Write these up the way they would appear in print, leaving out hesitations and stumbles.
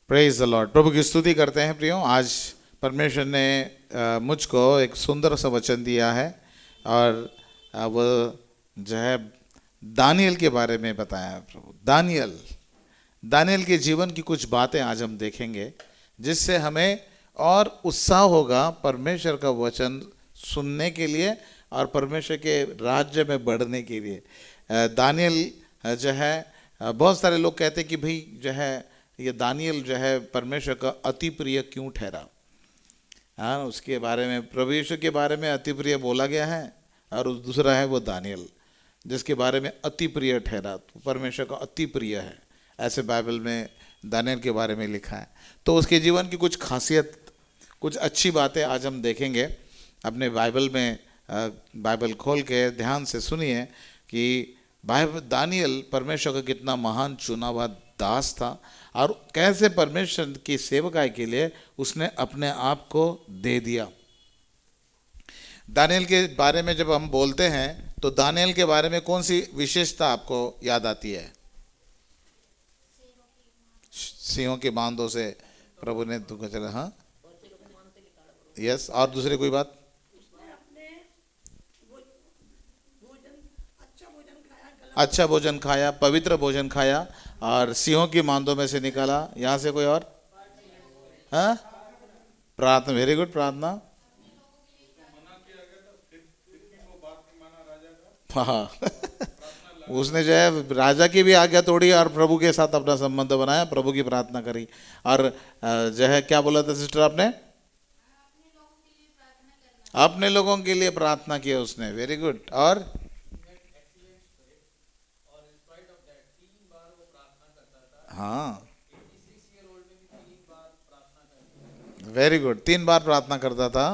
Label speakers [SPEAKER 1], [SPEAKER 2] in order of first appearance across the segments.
[SPEAKER 1] Praise the lord. प्रभु की स्तुति करते हैं प्रियो। आज परमेश्वर ने मुझको एक सुंदर सा वचन दिया है और वो जो है दानियल के बारे में बताया है। प्रभु दानियल के जीवन की कुछ बातें आज हम देखेंगे जिससे हमें और उत्साह होगा परमेश्वर का वचन सुनने के लिए और परमेश्वर के राज्य में बढ़ने के लिए। दानियल जो है बहुत सारे लोग कहते हैं कि भाई जो है ये दानियल जो है परमेश्वर का अति प्रिय क्यों ठहरा। हाँ, उसके बारे में प्रभु यीशु के बारे में अति प्रिय बोला गया है और दूसरा है वो दानियल जिसके बारे में अति प्रिय ठहरा, तो परमेश्वर का अति प्रिय है, ऐसे बाइबल में दानियल के बारे में लिखा है। तो उसके जीवन की कुछ खासियत, कुछ अच्छी बातें आज हम देखेंगे अपने बाइबल में। बाइबल खोल के ध्यान से सुनिए कि दानियल परमेश्वर का कितना महान चुना हुआ दास था और कैसे परमेश्वर की सेवकाई के लिए उसने अपने आप को दे दिया। दानियल के बारे में जब हम बोलते हैं तो दानियल के बारे में कौन सी विशेषता आपको याद आती है? सिंहों के बांधों से प्रभु ने तुमको चला। हाँ, यस। और दूसरी कोई बात? अच्छा भोजन खाया, पवित्र भोजन खाया और सिंहों की मांदों में से निकाला। यहाँ से कोई और? हाँ, प्रार्थना, वेरी गुड, प्रार्थना। हाँ उसने जो है राजा की भी आज्ञा तोड़ी और प्रभु के साथ अपना संबंध बनाया, प्रभु की प्रार्थना करी और जो है क्या बोला था सिस्टर आपने? अपने लोगों के लिए प्रार्थना किया उसने, वेरी गुड। और हाँ, वेरी गुड, 3 बार प्रार्थना करता था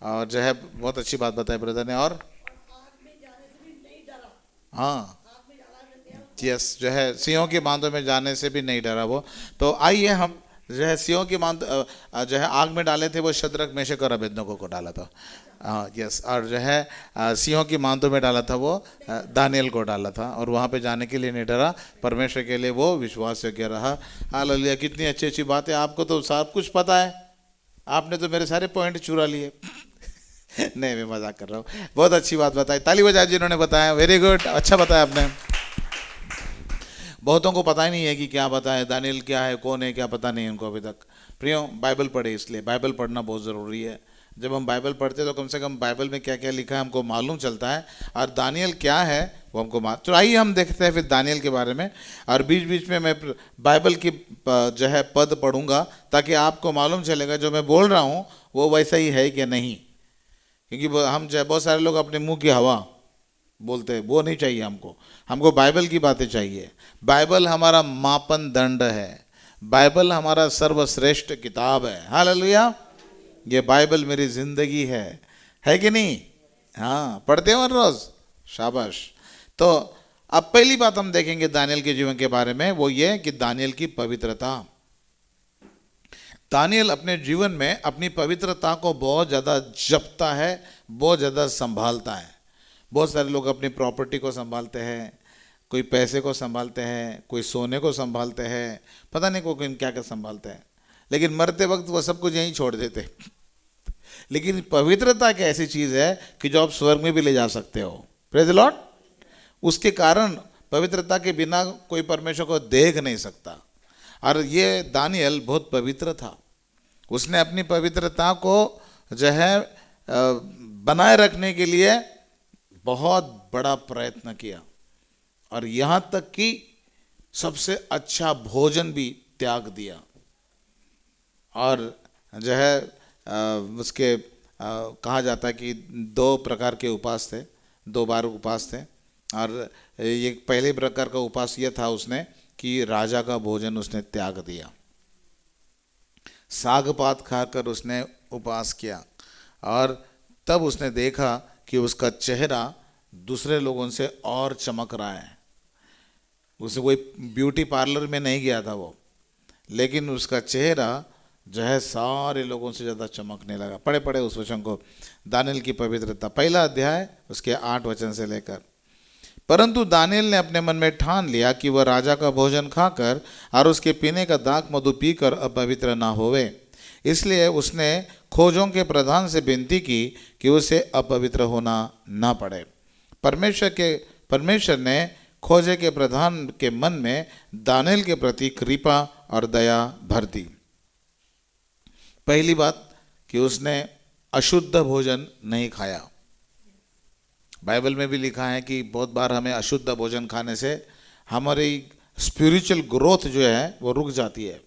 [SPEAKER 1] और जो है बहुत अच्छी बात बताई ब्रदर ने। और हाँ, यस, जो है सिंहों की बांधों में जाने से भी नहीं डरा वो। तो आइए हम जो है सिंहों की बांध जो है आग में डाले थे वो शद्रक मेशक और अबेदनगो को डाला था। हाँ, यस। और जो है सिंहों की बांधों में डाला था वो दानियल को डाला था और वहाँ पे जाने के लिए नहीं डरा, परमेश्वर के लिए वो विश्वास योग्य रहा। हालेलुया। कितनी अच्छी अच्छी बात है, आपको तो सब कुछ पता है, आपने तो मेरे सारे पॉइंट चुरा लिए नहीं, मैं मजाक कर रहा हूँ। बहुत अच्छी बात बताई, ताली बजाए जिन्होंने बताया, वेरी गुड, अच्छा बताया आपने। बहुतों को पता ही नहीं है कि क्या बताया, दानियल क्या है, कौन है, क्या पता नहीं उनको अभी तक। प्रियो, बाइबल पढ़े, इसलिए बाइबल पढ़ना बहुत ज़रूरी है। जब हम बाइबल पढ़ते तो कम से कम बाइबल में क्या क्या लिखा है हमको मालूम चलता है और दानियल क्या है वो हमको तो आइए हम देखते हैं फिर दानियल के बारे में। और बीच बीच में मैं बाइबल की जो है पद पढ़ूंगा ताकि आपको मालूम चलेगा जो मैं बोल रहा हूँ वो वैसा ही है कि नहीं। क्योंकि हम जो बहुत सारे लोग अपने मुंह की हवा बोलते हैं, वो नहीं चाहिए हमको। हमको बाइबल की बातें चाहिए। बाइबल हमारा मापन दंड है, बाइबल हमारा सर्वश्रेष्ठ किताब है। हालेलुया। ये बाइबल मेरी जिंदगी है कि नहीं? हाँ, पढ़ते हो रोज, शाबाश। तो अब पहली बात हम देखेंगे दानियल के जीवन के बारे में, वो ये कि दानियल की पवित्रता। दानियल अपने जीवन में अपनी पवित्रता को बहुत ज़्यादा जपता है, बहुत ज़्यादा संभालता है। बहुत सारे लोग अपनी प्रॉपर्टी को संभालते हैं, कोई पैसे को संभालते हैं, कोई सोने को संभालते हैं, पता नहीं कोई क्या क्या संभालते हैं, लेकिन मरते वक्त वो सब कुछ यहीं छोड़ देते। लेकिन पवित्रता एक ऐसी चीज़ है कि जो आप स्वर्ग में भी ले जा सकते हो। Praise the Lord. उसके कारण पवित्रता के बिना कोई परमेश्वर को देख नहीं सकता। और ये दानियल बहुत पवित्र था, उसने अपनी पवित्रता को जो है बनाए रखने के लिए बहुत बड़ा प्रयत्न किया और यहाँ तक कि सबसे अच्छा भोजन भी त्याग दिया। और जो है उसके कहा जाता है कि 2 प्रकार के उपवास थे, 2 बार उपवास थे। और ये पहले प्रकार का उपवास ये था उसने कि राजा का भोजन उसने त्याग दिया, साग पात खाकर उसने उपवास किया। और तब उसने देखा कि उसका चेहरा दूसरे लोगों से और चमक रहा है। उसे कोई ब्यूटी पार्लर में नहीं गया था वो, लेकिन उसका चेहरा जो है सारे लोगों से ज़्यादा चमकने लगा। पढ़े पढ़े उस वचन को, दानियल की पवित्रता, पहला अध्याय उसके 8 वचन से लेकर। परंतु दानियेल ने अपने मन में ठान लिया कि वह राजा का भोजन खाकर और उसके पीने का दाख मधु पीकर अपवित्र ना होवे। इसलिए उसने खोजों के प्रधान से विनती की कि उसे अपवित्र होना ना पड़े। परमेश्वर ने खोजे के प्रधान के मन में दानियेल के प्रति कृपा और दया भर दी। पहली बात कि उसने अशुद्ध भोजन नहीं खाया। बाइबल में भी लिखा है कि बहुत बार हमें अशुद्ध भोजन खाने से हमारी स्पिरिचुअल ग्रोथ जो है वो रुक जाती है।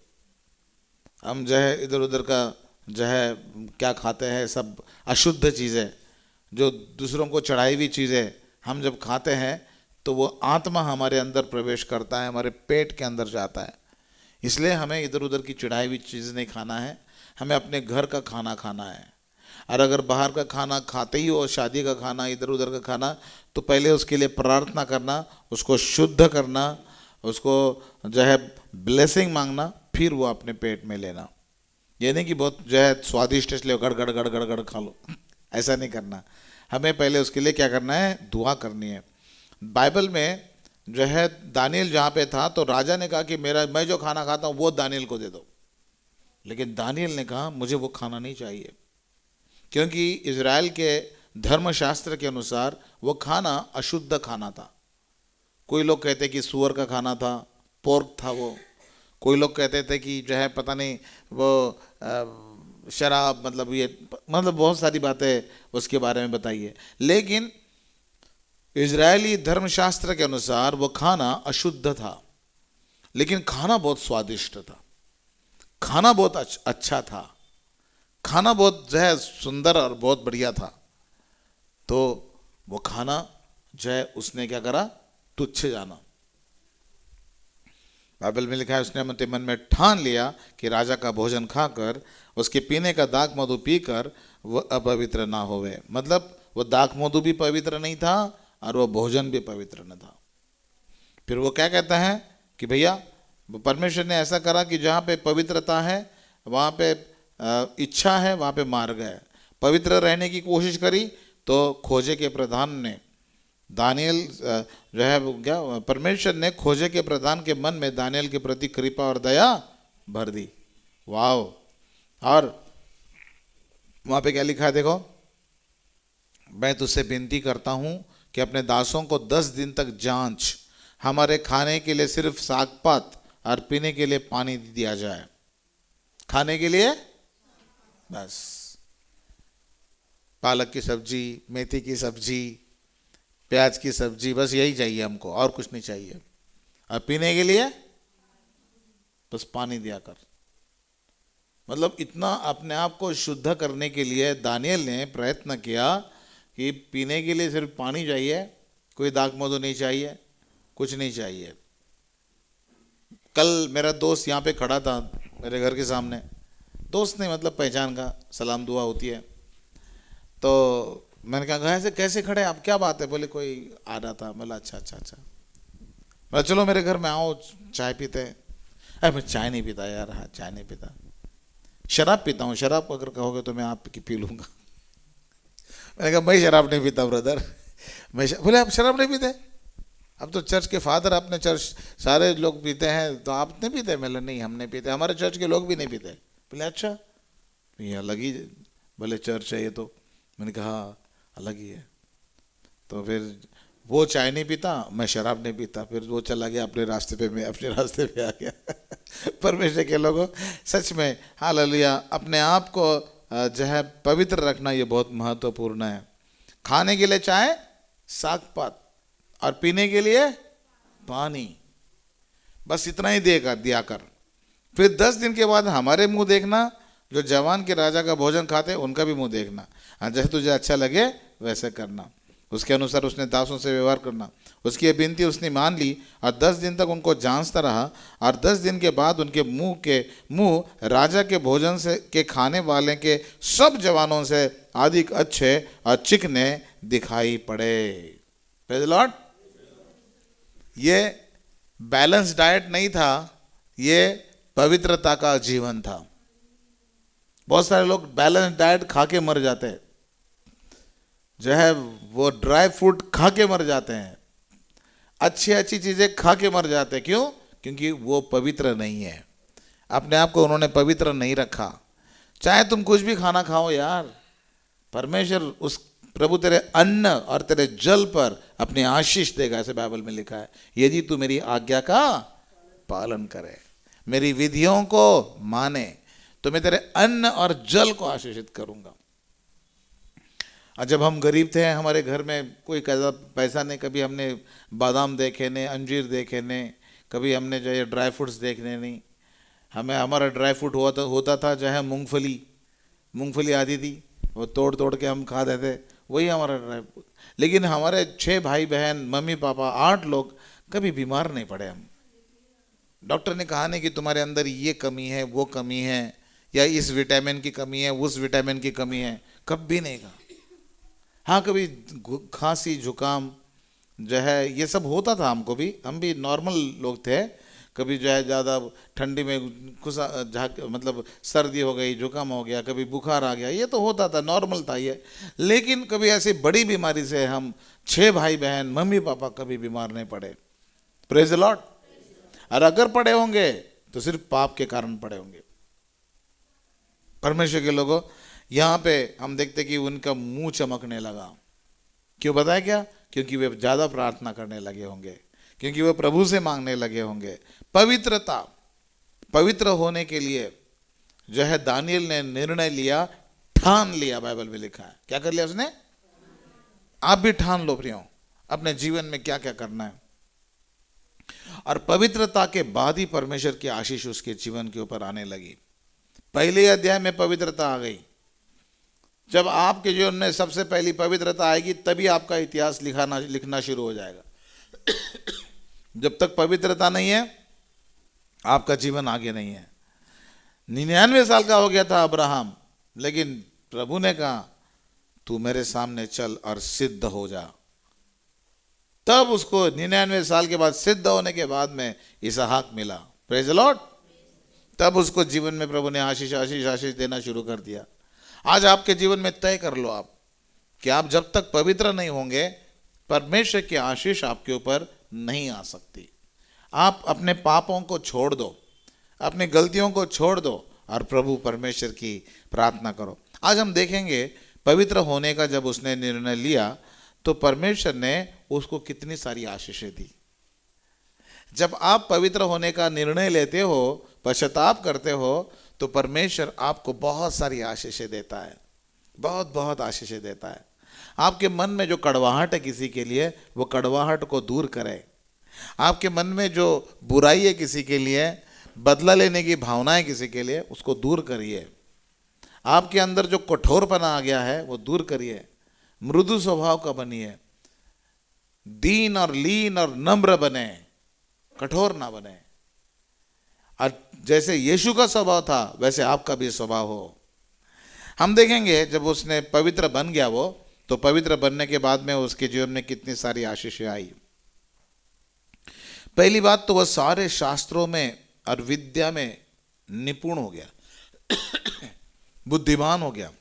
[SPEAKER 1] हम जो है इधर उधर का जो है क्या खाते हैं, सब अशुद्ध चीज़ें, जो दूसरों को चढ़ाई हुई चीज़ें हम जब खाते हैं तो वो आत्मा हमारे अंदर प्रवेश करता है, हमारे पेट के अंदर जाता है। इसलिए हमें इधर उधर की चढ़ाई हुई चीज़ नहीं खाना है, हमें अपने घर का खाना खाना है। और अगर बाहर का खाना खाते ही हो, शादी का खाना, इधर उधर का खाना, तो पहले उसके लिए प्रार्थना करना, उसको शुद्ध करना, उसको जो है ब्लेसिंग मांगना, फिर वो अपने पेट में लेना। ये नहीं कि बहुत जो है स्वादिष्ट इसलिए गड़ गड़ गड़ गड़ गड़ खा लो, ऐसा नहीं करना। हमें पहले उसके लिए क्या करना है, दुआ करनी है। बाइबल में जो है दानियेल जहाँ पे था तो राजा ने कहा कि मैं जो खाना खाता हूँ वो दानियेल को दे दो, लेकिन दानियेल ने कहा मुझे वो खाना नहीं चाहिए, क्योंकि इज़राइल के धर्मशास्त्र के अनुसार वो खाना अशुद्ध खाना था। कोई लोग कहते कि सूअर का खाना था, पोर्क था वो। कोई लोग कहते थे कि जो है पता नहीं वो शराब, मतलब ये बहुत सारी बातें उसके बारे में बताइए। लेकिन इजरायली धर्मशास्त्र के अनुसार वो खाना अशुद्ध था, लेकिन खाना बहुत स्वादिष्ट था, खाना बहुत अच्छा था, खाना बहुत जो है सुंदर और बहुत बढ़िया था। तो वो खाना जो है उसने क्या करा, तुच्छ जाना। बाइबल में लिखा है उसने अपने मन में ठान लिया कि राजा का भोजन खाकर उसके पीने का दाख मधु पीकर वह अपवित्र ना होवे। मतलब वो दाख मधु भी पवित्र नहीं था और वो भोजन भी पवित्र न था। फिर वो क्या कहता है कि भैया परमेश्वर ने ऐसा करा कि जहाँ पे पवित्रता है वहाँ पे इच्छा है, वहाँ पे मार्ग है। पवित्र रहने की कोशिश करी तो खोजे के प्रधान ने दानियेल जो है क्या, परमेश्वर ने खोजे के प्रधान के मन में दानियेल के प्रति कृपा और दया भर दी। वाओ। और वहाँ पे क्या लिखा है देखो, मैं तुझसे विनती करता हूँ कि अपने दासों को 10 दिन तक जांच, हमारे खाने के लिए सिर्फ सागपात और पीने के लिए पानी दिया जाए। खाने के लिए बस पालक की सब्जी, मेथी की सब्जी, प्याज की सब्जी, बस यही चाहिए हमको, और कुछ नहीं चाहिए। और पीने के लिए बस पानी दिया कर। मतलब इतना अपने आप को शुद्ध करने के लिए दानियेल ने प्रयत्न किया कि पीने के लिए सिर्फ पानी चाहिए, कोई दाख मधु नहीं चाहिए, कुछ नहीं चाहिए। कल मेरा दोस्त यहाँ पे खड़ा था मेरे घर के सामने, दोस्त नहीं मतलब पहचान का, सलाम दुआ होती है। तो मैंने कहा ऐसे कैसे खड़े आप, क्या बात है? बोले कोई आ रहा था। बोला अच्छा अच्छा अच्छा। बोला चलो मेरे घर में आओ, चाय पीते हैं। अरे मैं चाय नहीं पीता यार। हाँ चाय नहीं पीता, शराब पीता हूँ। शराब अगर कहोगे तो मैं आपकी पी लूँगा। मैंने कहा मैं शराब नहीं पीता ब्रदर। बोले आप शराब नहीं पीते? अब तो चर्च के फादर, अपने चर्च सारे लोग पीते हैं, तो आप नहीं पीते? मैंने नहीं हम नहीं पीते, हमारे चर्च के लोग भी नहीं पीते। बोले अच्छा, ये अलग ही बोले चर्च है ये तो। मैंने कहा अलग ही है। तो फिर वो चाय नहीं पीता, मैं शराब नहीं पीता, फिर वो चला गया अपने रास्ते पे, मैं अपने रास्ते पे आ गया। परमेश्वर के लोगों, सच में हालेलुया, अपने आप को जो है पवित्र रखना ये बहुत महत्वपूर्ण है। खाने के लिए चाय, सागपात, और पीने के लिए पानी, बस इतना ही दिया कर। फिर 10 दिन के बाद हमारे मुंह देखना, जो जवान के राजा का भोजन खाते उनका भी मुंह देखना, जैसे तुझे अच्छा लगे वैसे करना। उसके अनुसार उसने दासों से व्यवहार करना। उसकी विनती उसने मान ली और 10 दिन तक उनको जांचता रहा। और 10 दिन के बाद उनके मुंह राजा के भोजन से के खाने वाले के सब जवानों से अधिक अच्छे और चिकने दिखाई पड़े। Praise the Lord. ये बैलेंस डाइट नहीं था, ये पवित्रता का जीवन था। बहुत सारे लोग बैलेंस डाइट खा के मर जाते हैं, जो है वो ड्राई फ्रूट खा के मर जाते हैं, अच्छी अच्छी चीजें खा के मर जाते हैं। क्यों? क्योंकि वो पवित्र नहीं है, अपने आप को उन्होंने पवित्र नहीं रखा। चाहे तुम कुछ भी खाना खाओ यार, परमेश्वर उस प्रभु तेरे अन्न और तेरे जल पर अपनी आशीष देगा, ऐसे बाइबल में लिखा है, यदि तू मेरी आज्ञा का पालन करे, मेरी विधियों को माने, तो मैं तेरे अन्न और जल को आशीषित करूंगा। और जब हम गरीब थे, हमारे घर में कोई पैसा नहीं, कभी हमने बादाम देखे नहीं, अंजीर देखे नहीं, कभी हमने जो है ड्राई फ्रूट्स देखने नहीं। हमें हमारा ड्राई फ्रूट होता था जो है मूंगफली आती थी, वो तोड़ तोड़ के हम खा देते, वही हमारा ड्राई फ्रूट। लेकिन हमारे 6 भाई बहन, मम्मी पापा, 8 लोग कभी बीमार नहीं पड़े हम। डॉक्टर ने कहा नहीं कि तुम्हारे अंदर ये कमी है, वो कमी है, या इस विटामिन की कमी है, उस विटामिन की कमी है, कभी नहीं कहा। हाँ, कभी खांसी जुकाम जो है ये सब होता था हमको भी, हम भी नॉर्मल लोग थे। कभी जो है ज़्यादा ठंडी में मतलब सर्दी हो गई, जुकाम हो गया, कभी बुखार आ गया, ये तो होता था, नॉर्मल था ये। लेकिन कभी ऐसी बड़ी बीमारी से हम 6 भाई बहन, मम्मी पापा कभी बीमार नहीं पड़े। Praise the Lord. और अगर पड़े होंगे तो सिर्फ पाप के कारण पड़े होंगे। परमेश्वर के लोगों, यहाँ पे हम देखते कि उनका मुंह चमकने लगा। क्यों? बताया क्या? क्योंकि वे ज़्यादा प्रार्थना करने लगे होंगे, क्योंकि वे प्रभु से मांगने लगे होंगे। पवित्रता, पवित्र होने के लिए जो है दानियल ने निर्णय लिया, ठान लिया। बाइबल में लिखा है, क्या कर लिया उसने? आप भी ठान लो प्रियो, अपने जीवन में क्या क्या करना है। और पवित्रता के बाद ही परमेश्वर की आशीष उसके जीवन के ऊपर आने लगी। पहले अध्याय में पवित्रता आ गई। जब आपके जीवन में सबसे पहली पवित्रता आएगी, तभी आपका इतिहास लिखना शुरू हो जाएगा। जब तक पवित्रता नहीं है, आपका जीवन आगे नहीं है। 99 साल का हो गया था अब्राहम, लेकिन प्रभु ने कहा तू मेरे सामने चल और सिद्ध हो जा। तब उसको 99 साल के बाद, सिद्ध होने के बाद में इसहाक मिला। Praise the Lord. तब उसको जीवन में प्रभु ने आशीष आशीष आशीष देना शुरू कर दिया। आज आपके जीवन में तय कर लो आप कि आप जब तक पवित्र नहीं होंगे, परमेश्वर की आशीष आपके ऊपर नहीं आ सकती। आप अपने पापों को छोड़ दो, अपनी गलतियों को छोड़ दो और प्रभु परमेश्वर की प्रार्थना करो। आज हम देखेंगे पवित्र होने का जब उसने निर्णय लिया तो परमेश्वर ने उसको कितनी सारी आशीषें दी। जब आप पवित्र होने का निर्णय लेते हो, पश्चाताप करते हो, तो परमेश्वर आपको बहुत सारी आशीषें देता है, बहुत बहुत आशीषें देता है। आपके मन में जो कड़वाहट है किसी के लिए, वो कड़वाहट को दूर करे। आपके मन में जो बुराई है किसी के लिए, बदला लेने की भावना है किसी के लिए, उसको दूर करिए। आपके अंदर जो कठोरपना आ गया है वो दूर करिए, मृदु स्वभाव का बनिए, दीन और लीन और नम्र बने, कठोर ना बने। और जैसे यीशु का स्वभाव था वैसे आपका भी स्वभाव हो। हम देखेंगे जब उसने पवित्र बन गया वो, तो पवित्र बनने के बाद में उसके जीवन में कितनी सारी आशीषें आई। पहली बात तो वह सारे शास्त्रों में और विद्या में निपुण हो गया, बुद्धिमान हो गया।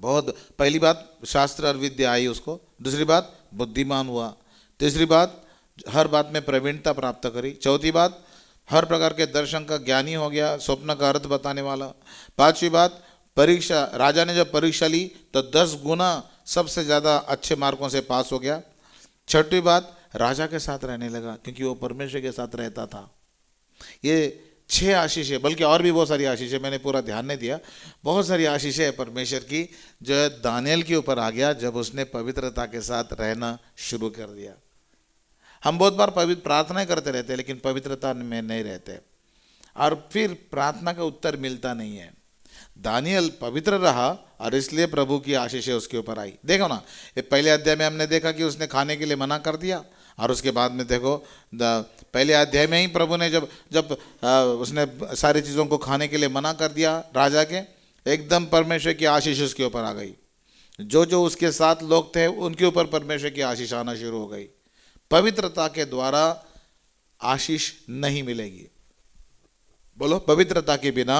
[SPEAKER 1] बहुत पहली बात, शास्त्र और विद्या आई उसको। दूसरी बात, बुद्धिमान हुआ। तीसरी बात, हर बात में प्रवीणता प्राप्त करी। चौथी बात, हर प्रकार के दर्शन का ज्ञानी हो गया, स्वप्न का अर्थ बताने वाला। पांचवी बात, परीक्षा, राजा ने जब परीक्षा ली तो 10 गुना सबसे ज़्यादा अच्छे मार्कों से पास हो गया। छठवीं बात, राजा के साथ रहने लगा क्योंकि वो परमेश्वर के साथ रहता था। ये 6 आशीषें, बल्कि और भी बहुत सारी आशीषें, मैंने पूरा ध्यान नहीं दिया, बहुत सारी आशीषें परमेश्वर की जो है दानियल के ऊपर आ गया जब उसने पवित्रता के साथ रहना शुरू कर दिया। हम बहुत बार पवित्र प्रार्थना करते रहते हैं लेकिन पवित्रता में नहीं रहते, और फिर प्रार्थना का उत्तर मिलता नहीं है। दानियल पवित्र रहा और इसलिए प्रभु की आशीषें उसके ऊपर आई। देखो ना, ये पहले अध्याय में हमने देखा कि उसने खाने के लिए मना कर दिया, और उसके बाद में देखो पहले अध्याय में ही प्रभु ने जब उसने सारी चीज़ों को खाने के लिए मना कर दिया राजा के, एकदम परमेश्वर की आशीष उसके ऊपर आ गई। जो जो उसके साथ लोग थे उनके ऊपर परमेश्वर की आशीष आना शुरू हो गई। पवित्रता के द्वारा आशीष नहीं मिलेगी। बोलो, पवित्रता के बिना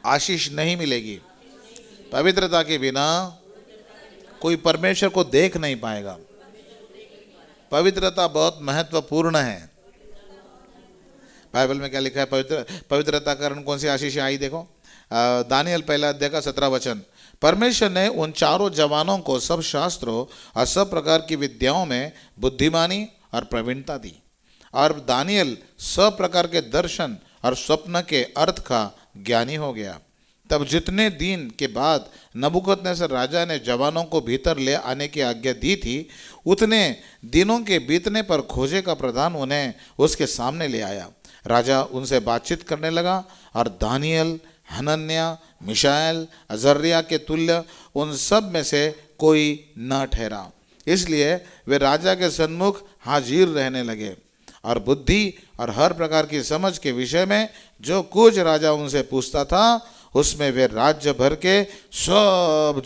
[SPEAKER 1] आशीष नहीं मिलेगी। पवित्रता के बिना कोई परमेश्वर को देख नहीं पाएगा। पवित्रता बहुत महत्वपूर्ण है। बाइबल में क्या लिखा है? पवित्रता के कारण कौन सी आशीष आई? देखो, दानियल पहला अध्याय का 17 वचन। परमेश्वर ने उन चारों जवानों को सब शास्त्रों और सब प्रकार की विद्याओं में बुद्धिमानी और प्रवीणता दी, और दानियल सब प्रकार के दर्शन और स्वप्न के अर्थ का ज्ञानी हो गया। तब जितने दिन के बाद नबूकदनेस्सर राजा ने जवानों को भीतर ले आने की आज्ञा दी थी, उतने दिनों के बीतने पर खोजे का प्रधान उन्हें उसके सामने ले आया। राजा उनसे बातचीत करने लगा, और दानियल, हनन्याह, मिशाएल, अजर्या के तुल्य उन सब में से कोई न ठहरा। इसलिए वे राजा के सन्मुख हाजिर रहने लगे, और बुद्धि और हर प्रकार की समझ के विषय में जो कुछ राजा उनसे पूछता था, उसमें वे राज्य भर के सब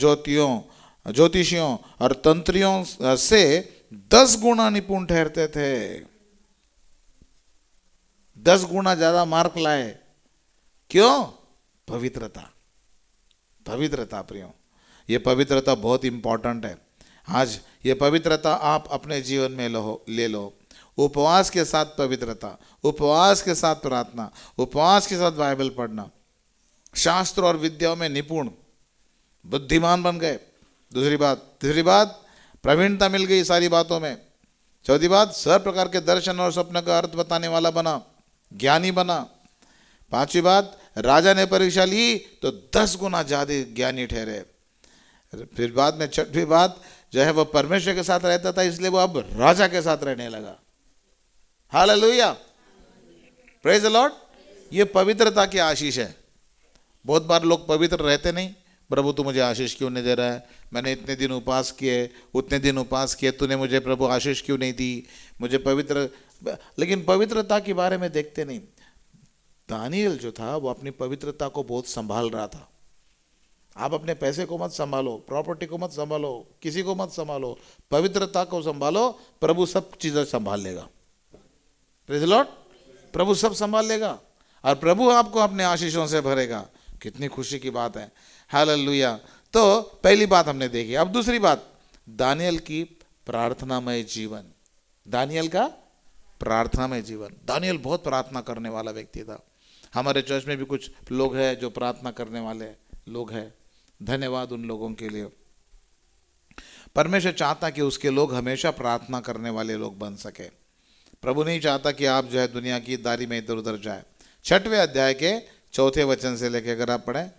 [SPEAKER 1] ज्योतिषियों और तंत्रियों से 10 गुना निपुण ठहरते थे। 10 गुना ज्यादा मार्क लाए। क्यों? पवित्रता। पवित्रता प्रियो, ये पवित्रता बहुत इंपॉर्टेंट है। आज ये पवित्रता आप अपने जीवन में ले लो। उपवास के साथ पवित्रता, उपवास के साथ प्रार्थना, उपवास के साथ बाइबल पढ़ना, शास्त्र और विद्याओं में निपुण, बुद्धिमान बन गए। तीसरी बात, प्रवीणता मिल गई सारी बातों में। चौथी बात, सब प्रकार के दर्शन और स्वप्न का अर्थ बताने वाला बना, ज्ञानी बना। पांचवी बात, राजा ने परीक्षा ली तो 10 गुना ज्यादा ज्ञानी ठहरे। फिर बाद में छठवीं बात जो है वो परमेश्वर के साथ रहता था, इसलिए वो अब राजा के साथ रहने लगा। Hallelujah, praise the Lord. ये पवित्रता की आशीष है। बहुत बार लोग पवित्र रहते नहीं। प्रभु तू मुझे आशीष क्यों नहीं दे रहा है? मैंने इतने दिन उपवास किए, उतने दिन उपवास किए, तूने मुझे प्रभु आशीष क्यों नहीं दी? मुझे पवित्र, लेकिन पवित्रता के बारे में देखते नहीं। दानियल जो था वो अपनी पवित्रता को बहुत संभाल रहा था। आप अपने पैसे को मत संभालो, प्रॉपर्टी को मत संभालो, किसी को मत संभालो, पवित्रता को संभालो, प्रभु सब चीजें संभाल लेगा। Praise the lord. प्रभु सब संभाल लेगा और प्रभु आपको अपने आशीषों से भरेगा। कितनी खुशी की बात है। हालेलुया। तो पहली बात हमने देखी। अब दूसरी बात, दानियल की प्रार्थनामय जीवन। दानियल का प्रार्थनामय जीवन। दानियल बहुत प्रार्थना करने वाला व्यक्ति था। हमारे चर्च में भी कुछ लोग हैं जो प्रार्थना करने वाले लोग हैं। धन्यवाद उन लोगों के लिए। परमेश्वर चाहता कि उसके लोग हमेशा प्रार्थना करने वाले लोग बन सके। प्रभु नहीं चाहता कि आप जो है दुनिया की दारी में इधर उधर जाए। 6वें अध्याय के 4 वचन से लेकर अगर आप पढ़ें,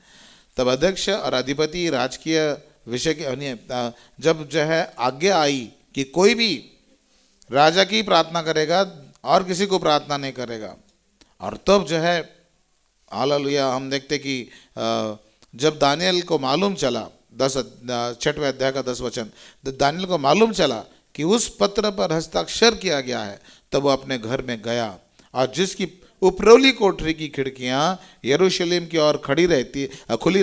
[SPEAKER 1] तब अध्यक्ष और अधिपति राजकीय विषय के जब जो है आज्ञा आई कि कोई भी राजा की प्रार्थना करेगा और किसी को प्रार्थना नहीं करेगा। और तब जो है हालेलुया, हम देखते कि जब दानियल को मालूम चला, 6वें अध्याय का 10 वचन, दानियल को मालूम चला कि उस पत्र पर हस्ताक्षर किया गया है, तब वो अपने घर में गया, और जिसकी उपरोली कोठरी की खिड़कियां यरूशलेम की ओर खुली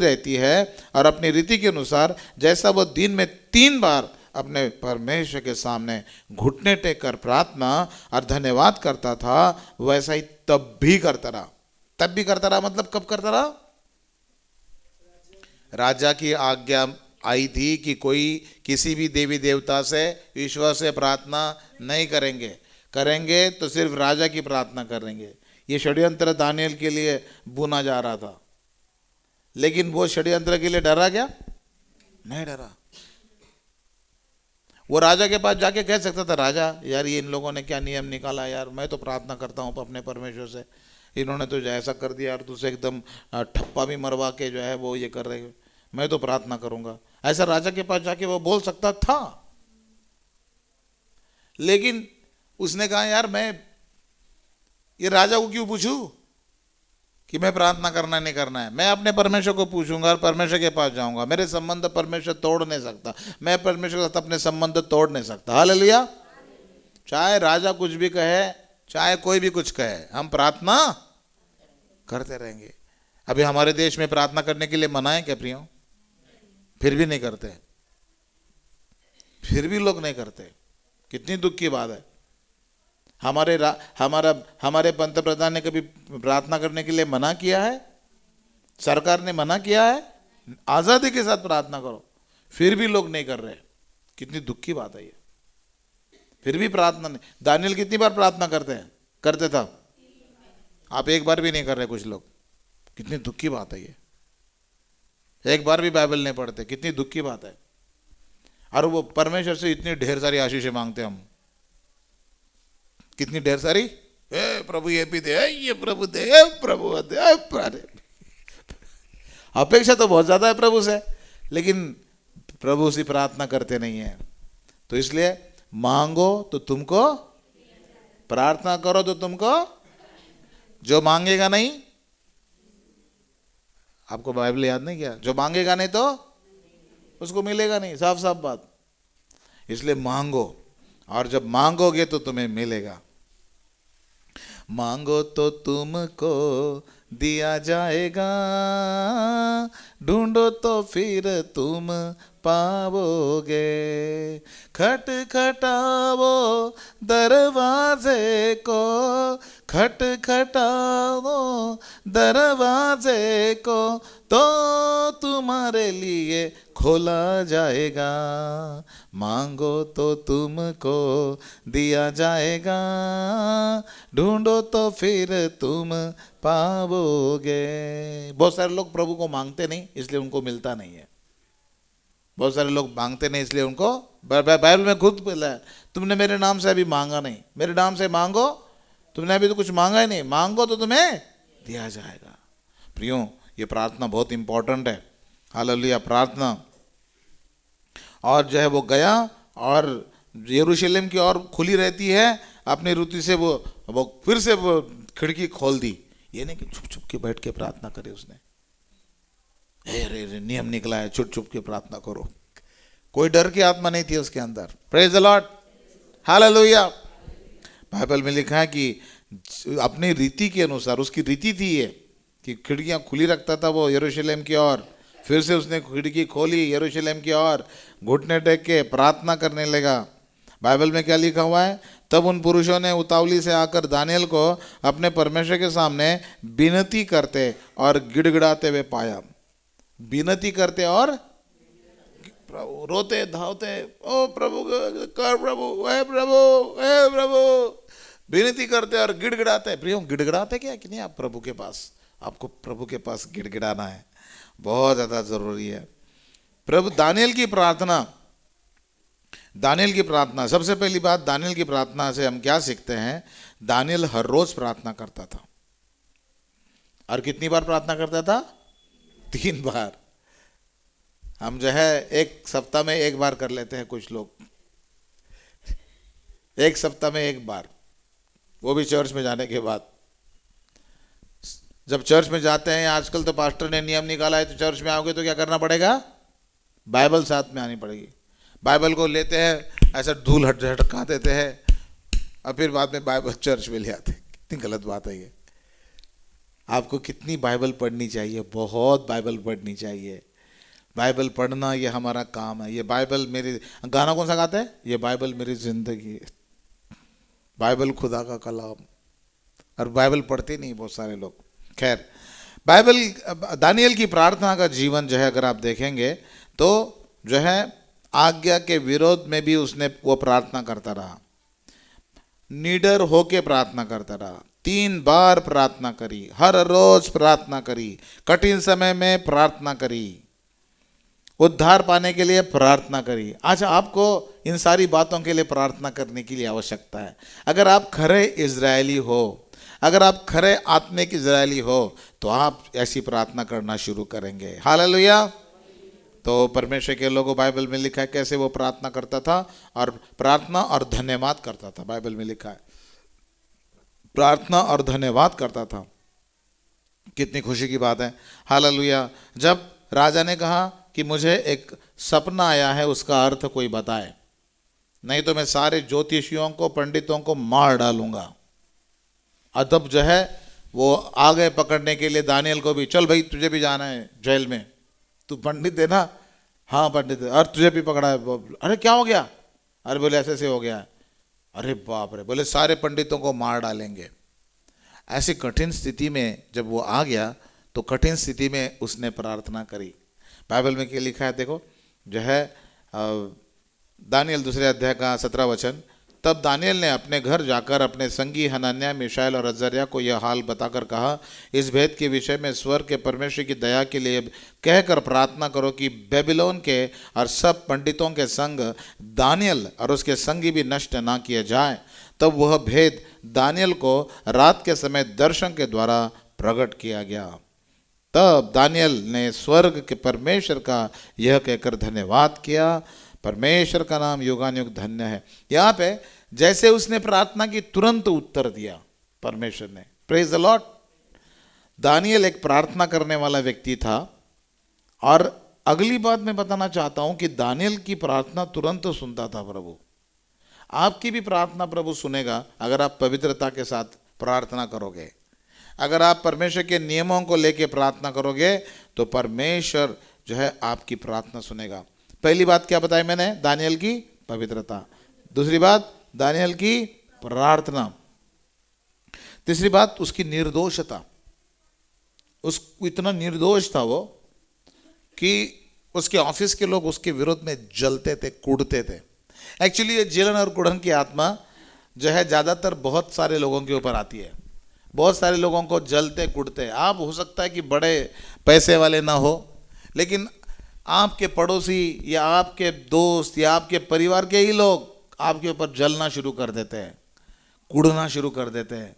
[SPEAKER 1] रहती है, और अपनी रीति के अनुसार जैसा वो दिन में 3 बार अपने परमेश्वर के सामने घुटने टेक कर प्रार्थना और धन्यवाद करता था, वैसा ही तब भी करता रहा। तब भी करता रहा मतलब कब करता रहा? राजा की आज्ञा आई थी कि कोई किसी भी देवी देवता से ईश्वर से प्रार्थना नहीं करेंगे तो सिर्फ राजा की प्रार्थना करेंगे। ये षड्यंत्र दानियल के लिए बुना जा रहा था, लेकिन वो षड्यंत्र के लिए डरा क्या? नहीं डरा। वो राजा के पास जाके कह सकता था, राजा यार ये इन लोगों ने क्या नियम निकाला यार, मैं तो प्रार्थना करता हूँ अपने परमेश्वर से, इन्होंने तो ऐसा कर दिया और तुझसे एकदम ठप्पा भी मरवा के जो है वो ये कर रहे, मैं तो प्रार्थना करूंगा। ऐसा राजा के पास जाके वो बोल सकता था, लेकिन उसने कहा यार मैं ये राजा को क्यों पूछूं कि मैं प्रार्थना करना नहीं करना है, मैं अपने परमेश्वर को पूछूंगा और परमेश्वर के पास जाऊंगा। मेरे संबंध परमेश्वर तोड़ नहीं सकता, मैं परमेश्वर के साथ अपने संबंध तोड़ नहीं सकता। हालेलुया। चाहे राजा कुछ भी कहे, चाहे कोई भी कुछ कहे, हम प्रार्थना करते रहेंगे। अभी हमारे देश में प्रार्थना करने के लिए मना है क्या प्रियो? फिर भी नहीं करते, फिर भी लोग नहीं करते। कितनी दुख की बात है। हमारे पंत प्रधान ने कभी प्रार्थना करने के लिए मना किया है? सरकार ने मना किया है? आजादी के साथ प्रार्थना करो, फिर भी लोग नहीं कर रहे। कितनी दुख की बात है ये। फिर भी प्रार्थना नहीं। दानियल कितनी बार प्रार्थना करते था? आप एक बार भी नहीं कर रहे कुछ लोग। कितनी दुख की बात है ये। एक बार भी बाइबल नहीं पढ़ते, कितनी दुख की बात है। और वो परमेश्वर से इतनी ढेर सारी आशीषें मांगते हम, कितनी ढेर सारी। ए प्रभु ये भी दे, ये प्रभु दे, प्रभु दे। अरे अपेक्षा तो बहुत ज्यादा है प्रभु से, लेकिन प्रभु से प्रार्थना करते नहीं है। तो इसलिए मांगो तो तुमको, प्रार्थना करो तो तुमको, जो मांगेगा नहीं, आपको बाइबल याद नहीं क्या? जो मांगेगा नहीं तो उसको मिलेगा नहीं, साफ साफ बात। इसलिए मांगो, और जब मांगोगे तो तुम्हें मिलेगा। मांगो तो तुमको दिया जाएगा, ढूंढो तो फिर तुम पाओगे, खटखटाओ दरवाजे को, खटखटाओ दरवाजे को, तो तुम्हारे लिए खोला जाएगा। मांगो तो तुमको दिया जाएगा, ढूंढो तो फिर तुम पाओगे। बहुत सारे लोग प्रभु को मांगते नहीं, इसलिए उनको मिलता नहीं है। बहुत सारे लोग मांगते नहीं, इसलिए उनको, बाइबल में खुद बोला है, तुमने मेरे नाम से अभी मांगा नहीं, मेरे नाम से मांगो, तुमने अभी तो कुछ मांगा ही नहीं, मांगो तो तुम्हें दिया जाएगा। प्रियो, ये प्रार्थना बहुत इंपॉर्टेंट है। हालेलुया, प्रार्थना। और जो है वो गया और यरूशलेम की ओर खुली रहती है, अपनी रुचि से वो फिर से वो खिड़की खोल दी। ये नहीं कि छुप छुप के बैठ के प्रार्थना करे उसने। अरे नियम निकला है, छुप छुप के प्रार्थना करो। कोई डर की आत्मा नहीं थी उसके अंदर। Praise the Lord, hallelujah. Bible में लिखा है कि अपनी रीति के अनुसार, उसकी रीति थी ये कि खिड़कियां खुली रखता था वो यरूशलेम की ओर। फिर से उसने खिड़की खोली यरूशलेम की ओर, घुटने टेक के प्रार्थना करने लगा। बाइबल में क्या लिखा हुआ है? तब उन पुरुषों ने उतावली से आकर दानियल को अपने परमेश्वर के सामने विनती करते और गिड़गिड़ाते हुए पाया। विनती करते और प्रभु, रोते धावते, ओ प्रभु कर, प्रभु हे प्रभु, हे प्रभु, विनती करते और गिड़गिड़ाते। प्रियो, गिड़गिड़ाते क्या कि नहीं आप प्रभु के पास? आपको प्रभु के पास गिड़गिड़ाना है, बहुत ज़्यादा ज़रूरी है। प्रभु दानियल की प्रार्थना, दानियल की प्रार्थना, सबसे पहली बात दानियल की प्रार्थना से हम क्या सीखते हैं? दानियल हर रोज प्रार्थना करता था। और कितनी बार प्रार्थना करता था? 3 बार। हम जो है एक सप्ताह में 1 बार कर लेते हैं कुछ लोग, 1 सप्ताह में 1 बार, वो भी चर्च में जाने के बाद। जब चर्च में जाते हैं, आजकल तो पास्टर ने नियम निकाला है, तो चर्च में आओगे तो क्या करना पड़ेगा? बाइबल साथ में आनी पड़ेगी। बाइबल को लेते हैं, ऐसा धूल हटका देते हैं, और फिर बाद में बाइबल चर्च में ले आते हैं। कितनी गलत बात है ये। आपको कितनी बाइबल पढ़नी चाहिए? बहुत बाइबल पढ़नी चाहिए। बाइबल पढ़ना ये हमारा काम है। ये बाइबल मेरी, गाना कौन सा गाता है? ये बाइबल मेरी जिंदगी है। बाइबल खुदा का कलाम। और बाइबल पढ़ते नहीं बहुत सारे लोग। खैर, बाइबल, दानियल की प्रार्थना का जीवन जो है अगर आप देखेंगे तो जो है आज्ञा के विरोध में भी उसने वो प्रार्थना करता रहा, निडर होके प्रार्थना करता रहा। 3 बार प्रार्थना करी, हर रोज प्रार्थना करी, कठिन समय में प्रार्थना करी, उद्धार पाने के लिए प्रार्थना करी। अच्छा, आपको इन सारी बातों के लिए प्रार्थना करने की लिए आवश्यकता है। अगर आप खरे इजरायली हो, अगर आप खरे आत्मिक इजरायली हो, तो आप ऐसी प्रार्थना करना शुरू करेंगे। हालेलुया। तो परमेश्वर के लोगों, बाइबल में लिखा है कैसे वो प्रार्थना करता था, और प्रार्थना और धन्यवाद करता था। बाइबल में लिखा है प्रार्थना और धन्यवाद करता था। कितनी खुशी की बात है। हालेलुया। जब राजा ने कहा कि मुझे एक सपना आया है, उसका अर्थ कोई बताए, नहीं तो मैं सारे ज्योतिषियों को, पंडितों को मार डालूंगा। अदब जो है वो आ गए पकड़ने के लिए दानियल को भी। चल भाई, तुझे भी जाना है जेल में, तू पंडित है ना? हाँ पंडित है। और तुझे भी पकड़ा है। अरे क्या हो गया? अरे बोले ऐसे ऐसे हो गया है। अरे बाप रे। बोले सारे पंडितों को मार डालेंगे। ऐसी कठिन स्थिति में जब वो आ गया, तो कठिन स्थिति में उसने प्रार्थना करी। बाइबल में क्या लिखा है देखो, जो है दानियल 2 अध्याय का 17 वचन, तब दानियल ने अपने घर जाकर अपने संगी हनन्याह, मिशाएल और अजर्या को यह हाल बताकर कहा, इस भेद के विषय में स्वर्ग के परमेश्वर की दया के लिए कहकर प्रार्थना करो कि बेबीलोन के और सब पंडितों के संग दानियल और उसके संगी भी नष्ट ना किए जाए। तब वह भेद दानियल को रात के समय दर्शन के द्वारा प्रकट किया गया। तब दानियल ने स्वर्ग के परमेश्वर का यह कहकर धन्यवाद किया, परमेश्वर का नाम युगानुयुग धन्य है। यहाँ पे जैसे उसने प्रार्थना की तुरंत उत्तर दिया परमेश्वर ने। Praise the Lord. दानियल एक प्रार्थना करने वाला व्यक्ति था। और अगली बात मैं बताना चाहता हूं कि दानियल की प्रार्थना तुरंत सुनता था प्रभु। आपकी भी प्रार्थना प्रभु सुनेगा अगर आप पवित्रता के साथ प्रार्थना करोगे। अगर आप परमेश्वर के नियमों को लेके प्रार्थना करोगे तो परमेश्वर जो है आपकी प्रार्थना सुनेगा। पहली बात क्या बताई मैंने? दानियल की पवित्रता। दूसरी बात दानियल की प्रार्थना। तीसरी बात उसकी निर्दोषता। उस इतना निर्दोष था वो कि उसके ऑफिस के लोग उसके विरोध में जलते थे, कूदते थे। एक्चुअली ये जलन और कुड़न की आत्मा जो है ज़्यादातर बहुत सारे लोगों के ऊपर आती है। बहुत सारे लोगों को जलते कूदते। आप हो सकता है कि बड़े पैसे वाले ना हो, लेकिन आपके पड़ोसी या आपके दोस्त या आपके परिवार के ही लोग आपके ऊपर जलना शुरू कर देते हैं, कूदना शुरू कर देते हैं,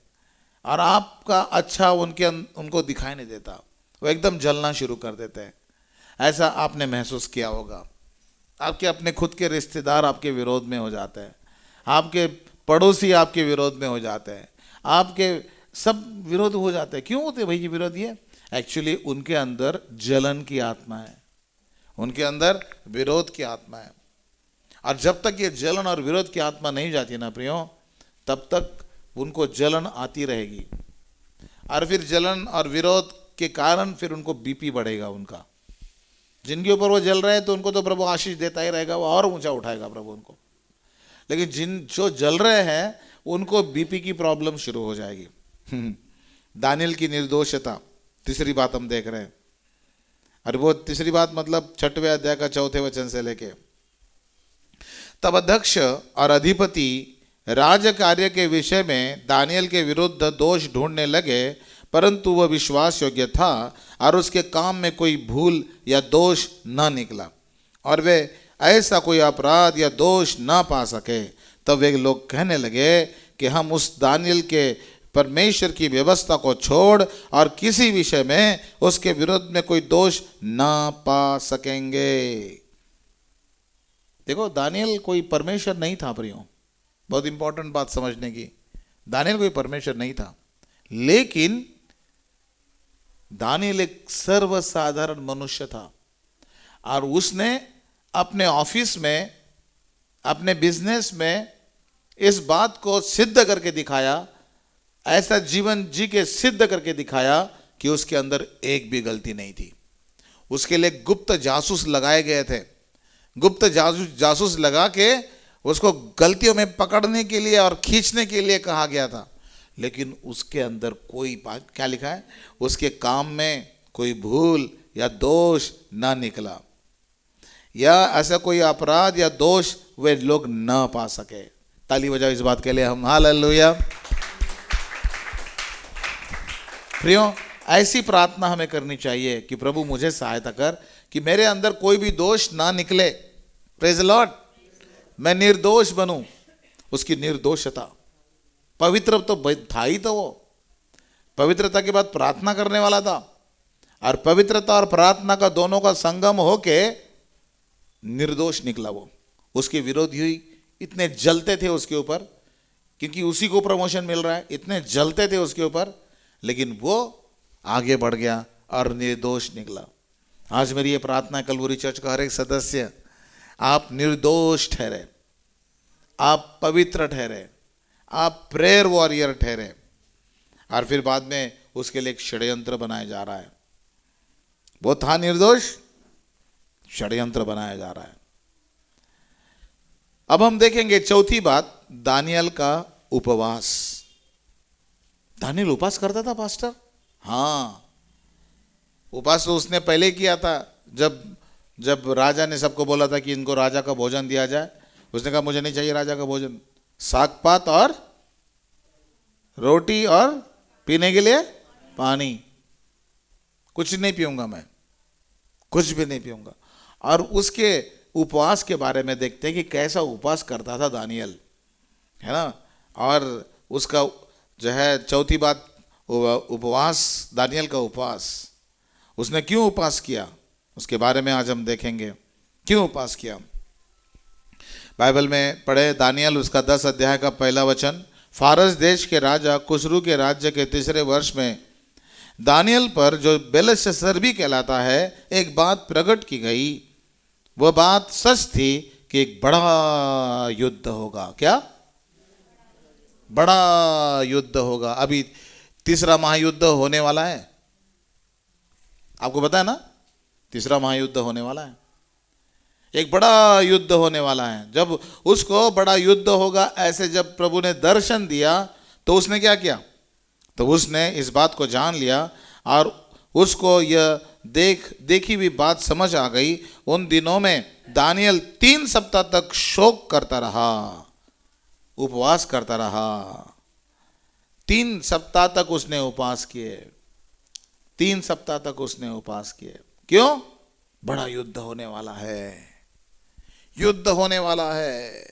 [SPEAKER 1] और आपका अच्छा उनको दिखाई नहीं देता। वो एकदम जलना शुरू कर देते हैं। ऐसा आपने महसूस किया होगा। आपके अपने खुद के रिश्तेदार आपके विरोध में हो जाते हैं, आपके पड़ोसी आपके विरोध में हो जाते हैं, आपके सब विरोध हो जाते हैं। क्यों होते भाई ये विरोध? ये एक्चुअली उनके अंदर जलन की आत्मा है, उनके अंदर विरोध की आत्मा है। और जब तक ये जलन और विरोध की आत्मा नहीं जाती ना प्रियो, तब तक उनको जलन आती रहेगी। और फिर जलन और विरोध के कारण फिर उनको बीपी बढ़ेगा उनका। जिनके ऊपर वो जल रहे हैं तो उनको तो प्रभु आशीष देता ही रहेगा, वो और ऊंचा उठाएगा प्रभु उनको। लेकिन जो जल रहे हैं उनको बीपी की प्रॉब्लम शुरू हो जाएगी। दानियल की निर्दोषता तीसरी बात हम देख रहे हैं। और वो तीसरी बात मतलब 6वें अध्याय का 4 वचन से लेके, तब अध्यक्ष और अधिपति राज कार्य के विषय में दानियल के विरुद्ध दोष ढूंढने लगे, परंतु वह विश्वास योग्य था और उसके काम में कोई भूल या दोष न निकला, और वे ऐसा कोई अपराध या दोष न पा सके। तब वे लोग कहने लगे कि हम उस दानियल के परमेश्वर की व्यवस्था को छोड़ और किसी विषय में उसके विरुद्ध में कोई दोष ना पा सकेंगे। देखो, दानियल कोई परमेश्वर नहीं था प्रियो। बहुत इंपॉर्टेंट बात समझने की, दानियल कोई परमेश्वर नहीं था, लेकिन दानियल एक सर्वसाधारण मनुष्य था। और उसने अपने ऑफिस में, अपने बिजनेस में इस बात को सिद्ध करके दिखाया, ऐसा जीवन जी के सिद्ध करके दिखाया कि उसके अंदर एक भी गलती नहीं थी। उसके लिए गुप्त जासूस लगाए गए थे। गुप्त जासूस लगा के उसको गलतियों में पकड़ने के लिए और खींचने के लिए कहा गया था, लेकिन उसके अंदर कोई क्या लिखा है? उसके काम में कोई भूल या दोष ना निकला, या ऐसा कोई अपराध या दोष वे लोग ना पा सके। ताली बजाओ इस बात के लिए हम। हालेलुया। प्रियो, ऐसी प्रार्थना हमें करनी चाहिए कि प्रभु मुझे सहायता कर कि मेरे अंदर कोई भी दोष ना निकले। Praise the Lord. मैं निर्दोष बनूं। उसकी निर्दोषता, पवित्र तो था ही, तो वो पवित्रता के बाद प्रार्थना करने वाला था, और पवित्रता और प्रार्थना का दोनों का संगम होके निर्दोष निकला वो। उसके विरोधी हुई, इतने जलते थे उसके ऊपर क्योंकि उसी को प्रमोशन मिल रहा है, इतने जलते थे उसके ऊपर, लेकिन वो आगे बढ़ गया और निर्दोष निकला। आज मेरी ये प्रार्थना है, कलवरी चर्च का हर एक सदस्य, आप निर्दोष ठहरे, आप पवित्र ठहरे, आप प्रेयर वॉरियर ठहरे। और फिर बाद में उसके लिए एक षड्यंत्र बनाया जा रहा है। वो था निर्दोष, षड्यंत्र बनाया जा रहा है। अब हम देखेंगे चौथी बात, दानियल का उपवास। दानियल उपवास करता था पास्टर। हाँ, उपवास तो उसने पहले किया था। जब राजा ने सबको बोला था कि इनको राजा का भोजन दिया जाए, उसने कहा मुझे नहीं चाहिए राजा का भोजन, साग पात और रोटी और पीने के लिए पानी। कुछ नहीं पीऊंगा मैं, कुछ भी नहीं पीऊंगा। और उसके उपवास के बारे में देखते हैं कि कैसा उपवास करता था दानियल, है ना। और उसका जो है चौथी बात, उपवास, दानियल का उपवास, उसने क्यों उपवास किया उसके बारे में आज हम देखेंगे, क्यों उपवास किया। बाइबल में पढ़े दानियल उसका 10 अध्याय का पहला वचन। फारस देश के राजा कुशरू के राज्य के 3रे वर्ष में दानियल पर, जो बेलशस्सर भी कहलाता है, एक बात प्रकट की गई। वह बात सच थी कि एक बड़ा युद्ध होगा। क्या? बड़ा युद्ध होगा। अभी 3रा महायुद्ध होने वाला है, आपको पता है ना, 3रा महायुद्ध होने वाला है। एक बड़ा युद्ध होने वाला है। जब उसको बड़ा युद्ध होगा ऐसे जब प्रभु ने दर्शन दिया तो उसने क्या किया, तो उसने इस बात को जान लिया और उसको यह देखी हुई बात समझ आ गई। उन दिनों में दानियल 3 सप्ताह तक शोक करता रहा, उपवास करता रहा। 3 सप्ताह तक उसने उपवास किए, 3 सप्ताह तक उसने उपवास किए। क्यों? बड़ा युद्ध होने वाला है, युद्ध होने वाला है,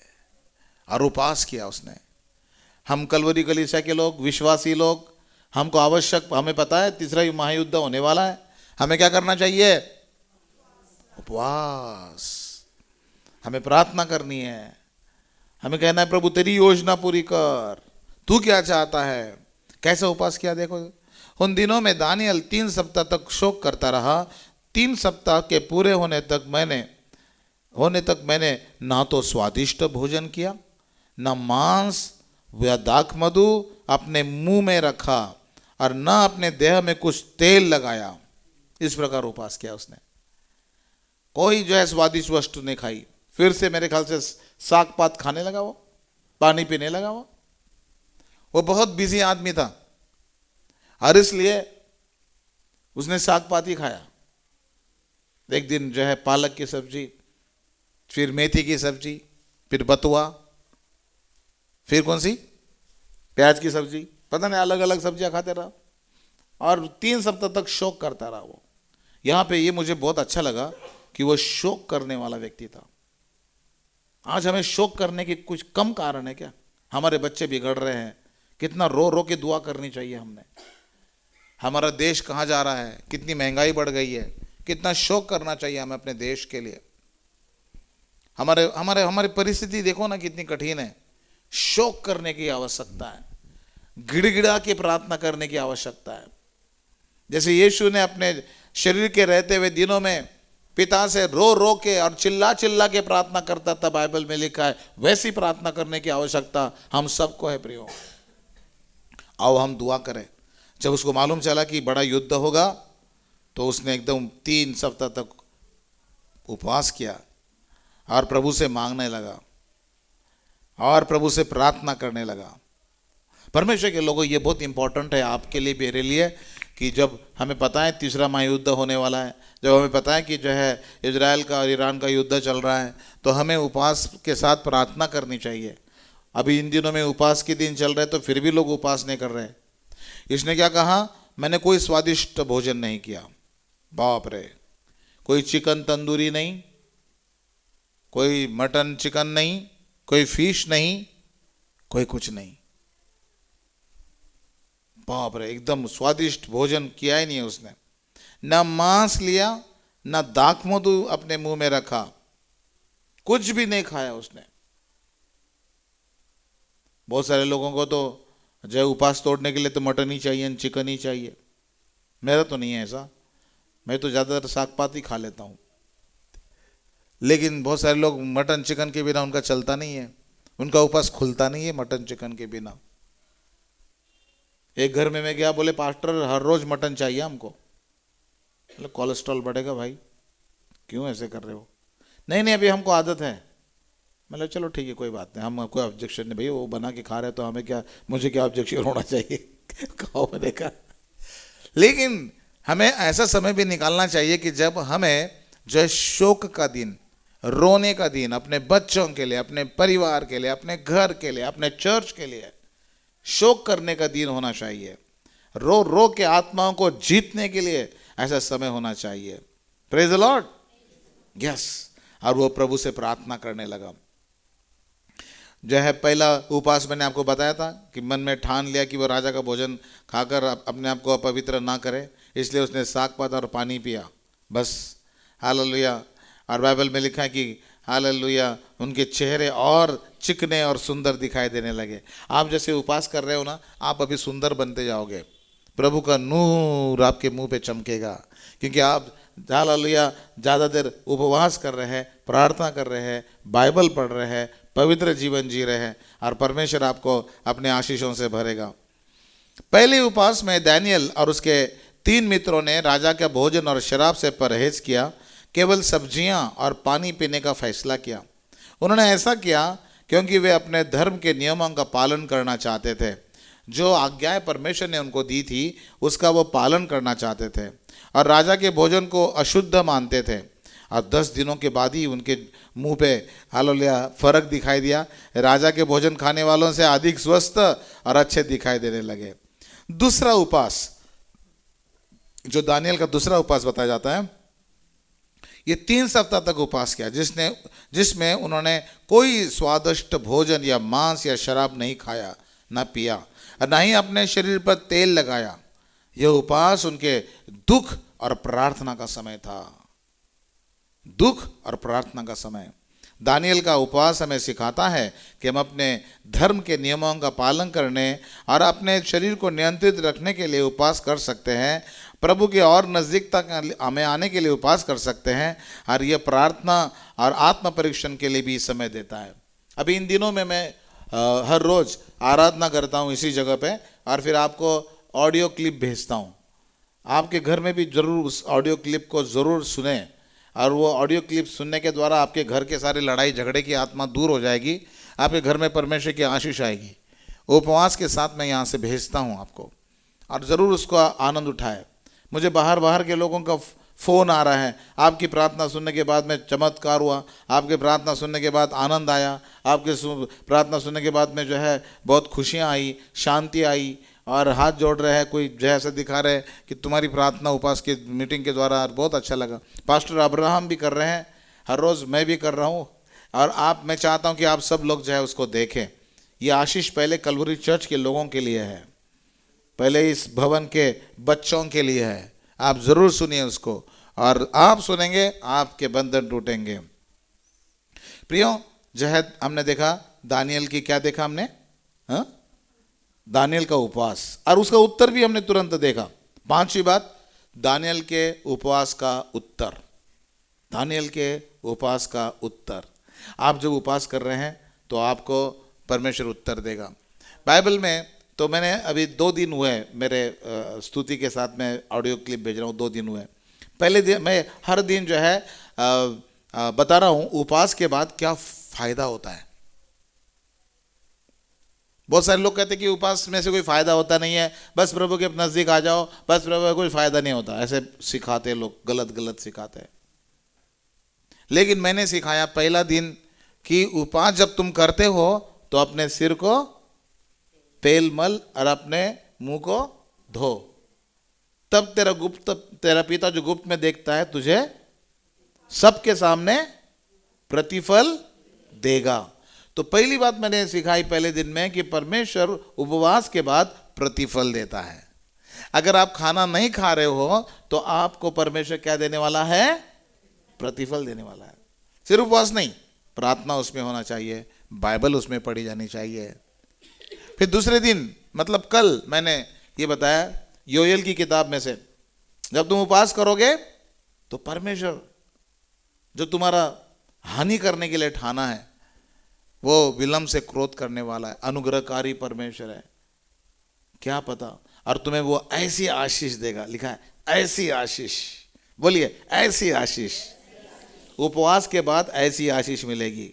[SPEAKER 1] और उपवास किया उसने। हम कलवरी कलीसिया के लोग, विश्वासी लोग, हमको आवश्यक, हमें पता है 3रा महायुद्ध होने वाला है, हमें क्या करना चाहिए? उपवास। हमें प्रार्थना करनी है, हमें कहना है प्रभु तेरी योजना पूरी कर, तू क्या चाहता है। कैसे उपवास किया देखो। उन दिनों में दानियल 3 सप्ताह तक शोक करता रहा। 3 सप्ताह के पूरे होने तक मैंने ना तो स्वादिष्ट भोजन किया, न मांस या दाखमधु अपने मुंह में रखा, और न अपने देह में कुछ तेल लगाया। इस प्रकार उपवास किया उसने। कोई जो है स्वादिष्ट वस्तु नहीं खाई। फिर से मेरे ख्याल से साग पात खाने लगा, वो पानी पीने लगा। वो बहुत बिजी आदमी था और इसलिए उसने साग पात ही खाया। एक दिन जो है पालक की सब्जी, फिर मेथी की सब्जी, फिर बथुआ, फिर कौन सी, प्याज की सब्जी, पता नहीं अलग अलग सब्जियां खाते रहा और 3 सप्ताह तक शोक करता रहा वो। यहाँ पे ये मुझे बहुत अच्छा लगा कि वो शोक करने वाला व्यक्ति था। आज हमें शोक करने की कुछ कम कारण है क्या? हमारे बच्चे बिगड़ रहे हैं, कितना रो रो के दुआ करनी चाहिए हमने। हमारा देश कहाँ जा रहा है, कितनी महंगाई बढ़ गई है, कितना शोक करना चाहिए हमें अपने देश के लिए। हमारे परिस्थिति देखो ना कितनी कठिन है। शोक करने की आवश्यकता है, गिड़गिड़ा के प्रार्थना करने की आवश्यकता है। जैसे यीशु ने अपने शरीर के रहते हुए दिनों में पिता से रो रो के और चिल्ला चिल्ला के प्रार्थना करता था, बाइबल में लिखा है, वैसी प्रार्थना करने की आवश्यकता हम सबको है प्रियो। आओ हम दुआ करें। जब उसको मालूम चला कि बड़ा युद्ध होगा तो उसने एकदम 3 सप्ताह तक उपवास किया और प्रभु से मांगने लगा और प्रभु से प्रार्थना करने लगा। परमेश्वर के लोगों, ये बहुत इंपॉर्टेंट है आपके लिए, मेरे लिए, कि जब हमें पता है 3रा महायुद्ध होने वाला है, जब हमें पता है कि जो है इजराइल का और ईरान का युद्ध चल रहा है, तो हमें उपवास के साथ प्रार्थना करनी चाहिए। अभी इन दिनों में उपवास के दिन चल रहे तो फिर भी लोग उपवास नहीं कर रहे। इसने क्या कहा, मैंने कोई स्वादिष्ट भोजन नहीं किया। बाप रे, कोई चिकन तंदूरी नहीं, कोई मटन चिकन नहीं, कोई फिश नहीं, कोई कुछ नहीं। बाप रे, एकदम स्वादिष्ट भोजन किया ही नहीं है उसने। न मांस लिया, न दाखमधु अपने मुंह में रखा, कुछ भी नहीं खाया उसने। बहुत सारे लोगों को तो जो उपवास तोड़ने के लिए तो मटन ही चाहिए, चिकन ही चाहिए। मेरा तो नहीं है ऐसा, मैं तो ज़्यादातर साग पात ही खा लेता हूँ। लेकिन बहुत सारे लोग मटन चिकन के बिना उनका चलता नहीं है, उनका उपवास खुलता नहीं है मटन चिकन के बिना। एक घर में मैं गया, बोले पास्टर हर रोज मटन चाहिए हमको। बोले कोलेस्ट्रॉल बढ़ेगा भाई, क्यों ऐसे कर रहे हो? नहीं नहीं, अभी हमको आदत है। मतलब चलो ठीक है, कोई बात नहीं, हम कोई ऑब्जेक्शन नहीं भाई, वो बना के खा रहे हैं तो हमें क्या, मुझे क्या ऑब्जेक्शन होना चाहिए? खाओ, मैंने कहा। लेकिन हमें ऐसा समय भी निकालना चाहिए कि जब हमें जो है शोक का दिन, रोने का दिन अपने बच्चों के लिए, अपने परिवार के लिए, अपने घर के लिए, अपने चर्च के लिए शोक करने का दिन होना चाहिए। रो रो के आत्माओं को जीतने के लिए ऐसा समय होना चाहिए। Praise the lord. यस। और वो प्रभु से प्रार्थना करने लगा। जो है पहला उपवास मैंने आपको बताया था कि मन में ठान लिया कि वो राजा का भोजन खाकर अपने आप को अपवित्र ना करे, इसलिए उसने साग पात और पानी पिया, बस। हालेलुया। और बाइबल में लिखा है कि हालेलुया उनके चेहरे और चिकने और सुंदर दिखाई देने लगे। आप जैसे उपवास कर रहे हो ना, आप अभी सुंदर बनते जाओगे। प्रभु का नूर आपके मुंह पे चमकेगा, क्योंकि आप हालेलुया ज़्यादा देर उपवास कर रहे हैं, प्रार्थना कर रहे हैं, बाइबल पढ़ रहे हैं, पवित्र जीवन जी रहे हैं, और परमेश्वर आपको अपने आशीषों से भरेगा। पहले उपवास में दानियल और उसके 3 मित्रों ने राजा का भोजन और शराब से परहेज किया, केवल सब्जियां और पानी पीने का फैसला किया। उन्होंने ऐसा किया क्योंकि वे अपने धर्म के नियमों का पालन करना चाहते थे। जो आज्ञाएं परमेश्वर ने उनको दी थी उसका वो पालन करना चाहते थे, और राजा के भोजन को अशुद्ध मानते थे। और 10 दिनों के बाद ही उनके मुंह पे हालेलुया फर्क दिखाई दिया। राजा के भोजन खाने वालों से अधिक स्वस्थ और अच्छे दिखाई देने लगे। दूसरा उपवास, जो दानियल का दूसरा उपवास बताया जाता है, ये 3 सप्ताह तक उपवास किया, जिसमें उन्होंने कोई स्वादिष्ट भोजन या मांस या शराब नहीं खाया, ना पिया, और ना ही अपने शरीर पर तेल लगाया। यह उपवास उनके दुख और प्रार्थना का समय था। दुख और प्रार्थना का समय। दानियल का उपवास हमें सिखाता है कि हम अपने धर्म के नियमों का पालन करने और अपने शरीर को नियंत्रित रखने के लिए उपवास कर सकते हैं। प्रभु के और नज़दीकता हमें आने के लिए उपवास कर सकते हैं, और यह प्रार्थना और आत्म परीक्षण के लिए भी समय देता है। अभी इन दिनों में मैं हर रोज़ आराधना करता हूँ इसी जगह पे, और फिर आपको ऑडियो क्लिप भेजता हूँ। आपके घर में भी ज़रूर उस ऑडियो क्लिप को ज़रूर सुने, और वो ऑडियो क्लिप सुनने के द्वारा आपके घर के सारे लड़ाई झगड़े की आत्मा दूर हो जाएगी। आपके घर में परमेश्वर की आशीष आएगी। उपवास के साथ मैं यहाँ से भेजता हूँ आपको, और ज़रूर उसका आनंद उठाए। मुझे बाहर के लोगों का फ़ोन आ रहा है, आपकी प्रार्थना सुनने के बाद में चमत्कार हुआ, आपके प्रार्थना सुनने के बाद आनंद आया, आपके प्रार्थना सुनने के बाद में जो है बहुत खुशियाँ आई, शांति आई, और हाथ जोड़ रहे हैं, कोई जो ऐसा दिखा रहे हैं कि तुम्हारी प्रार्थना उपवास की मीटिंग के द्वारा बहुत अच्छा लगा। पास्टर अब्राहम भी कर रहे हैं, हर रोज़ मैं भी कर रहा हूँ, और मैं चाहता हूँ कि आप सब लोग जो है उसको देखें। ये आशीष पहले कलवरी चर्च के लोगों के लिए है, पहले इस भवन के बच्चों के लिए है। आप ज़रूर सुनिए उसको, और आप सुनेंगे आपके बंधन टूटेंगे। प्रियो, जो है हमने देखा दानियल की, क्या देखा हमने? दानियल का उपवास, और उसका उत्तर भी हमने तुरंत देखा। 5वीं बात, दानियल के उपवास का उत्तर। दानियल के उपवास का उत्तर। आप जब उपवास कर रहे हैं तो आपको परमेश्वर उत्तर देगा। बाइबल में तो मैंने अभी 2 दिन हुए मेरे स्तुति के साथ में ऑडियो क्लिप भेज रहा हूँ, 2 दिन हुए। पहले दिन मैं हर दिन जो है बता रहा हूँ उपवास के बाद क्या फ़ायदा होता है। बहुत सारे लोग कहते हैं कि उपवास में से कोई फ़ायदा होता नहीं है, बस प्रभु के नज़दीक आ जाओ, बस प्रभु का कोई फ़ायदा नहीं होता, ऐसे सिखाते लोग, गलत सिखाते हैं। लेकिन मैंने सिखाया पहला दिन कि उपवास जब तुम करते हो तो अपने सिर को तेल मल और अपने मुंह को धो, तब तेरा पिता जो गुप्त में देखता है तुझे सबके सामने प्रतिफल देगा। तो पहली बात मैंने सिखाई पहले दिन में कि परमेश्वर उपवास के बाद प्रतिफल देता है। अगर आप खाना नहीं खा रहे हो तो आपको परमेश्वर क्या देने वाला है? प्रतिफल देने वाला है। सिर्फ उपवास नहीं, प्रार्थना उसमें होना चाहिए, बाइबल उसमें पढ़ी जानी चाहिए। फिर दूसरे दिन मतलब कल मैंने ये बताया योएल की किताब में से, जब तुम उपवास करोगे तो परमेश्वर जो तुम्हारा हानि करने के लिए ठाना है वो विलंब से क्रोध करने वाला है, अनुग्रहकारी परमेश्वर है, क्या पता, और तुम्हें वो ऐसी आशीष देगा। लिखा है ऐसी आशीष, बोलिए ऐसी आशीष। उपवास के बाद ऐसी आशीष मिलेगी।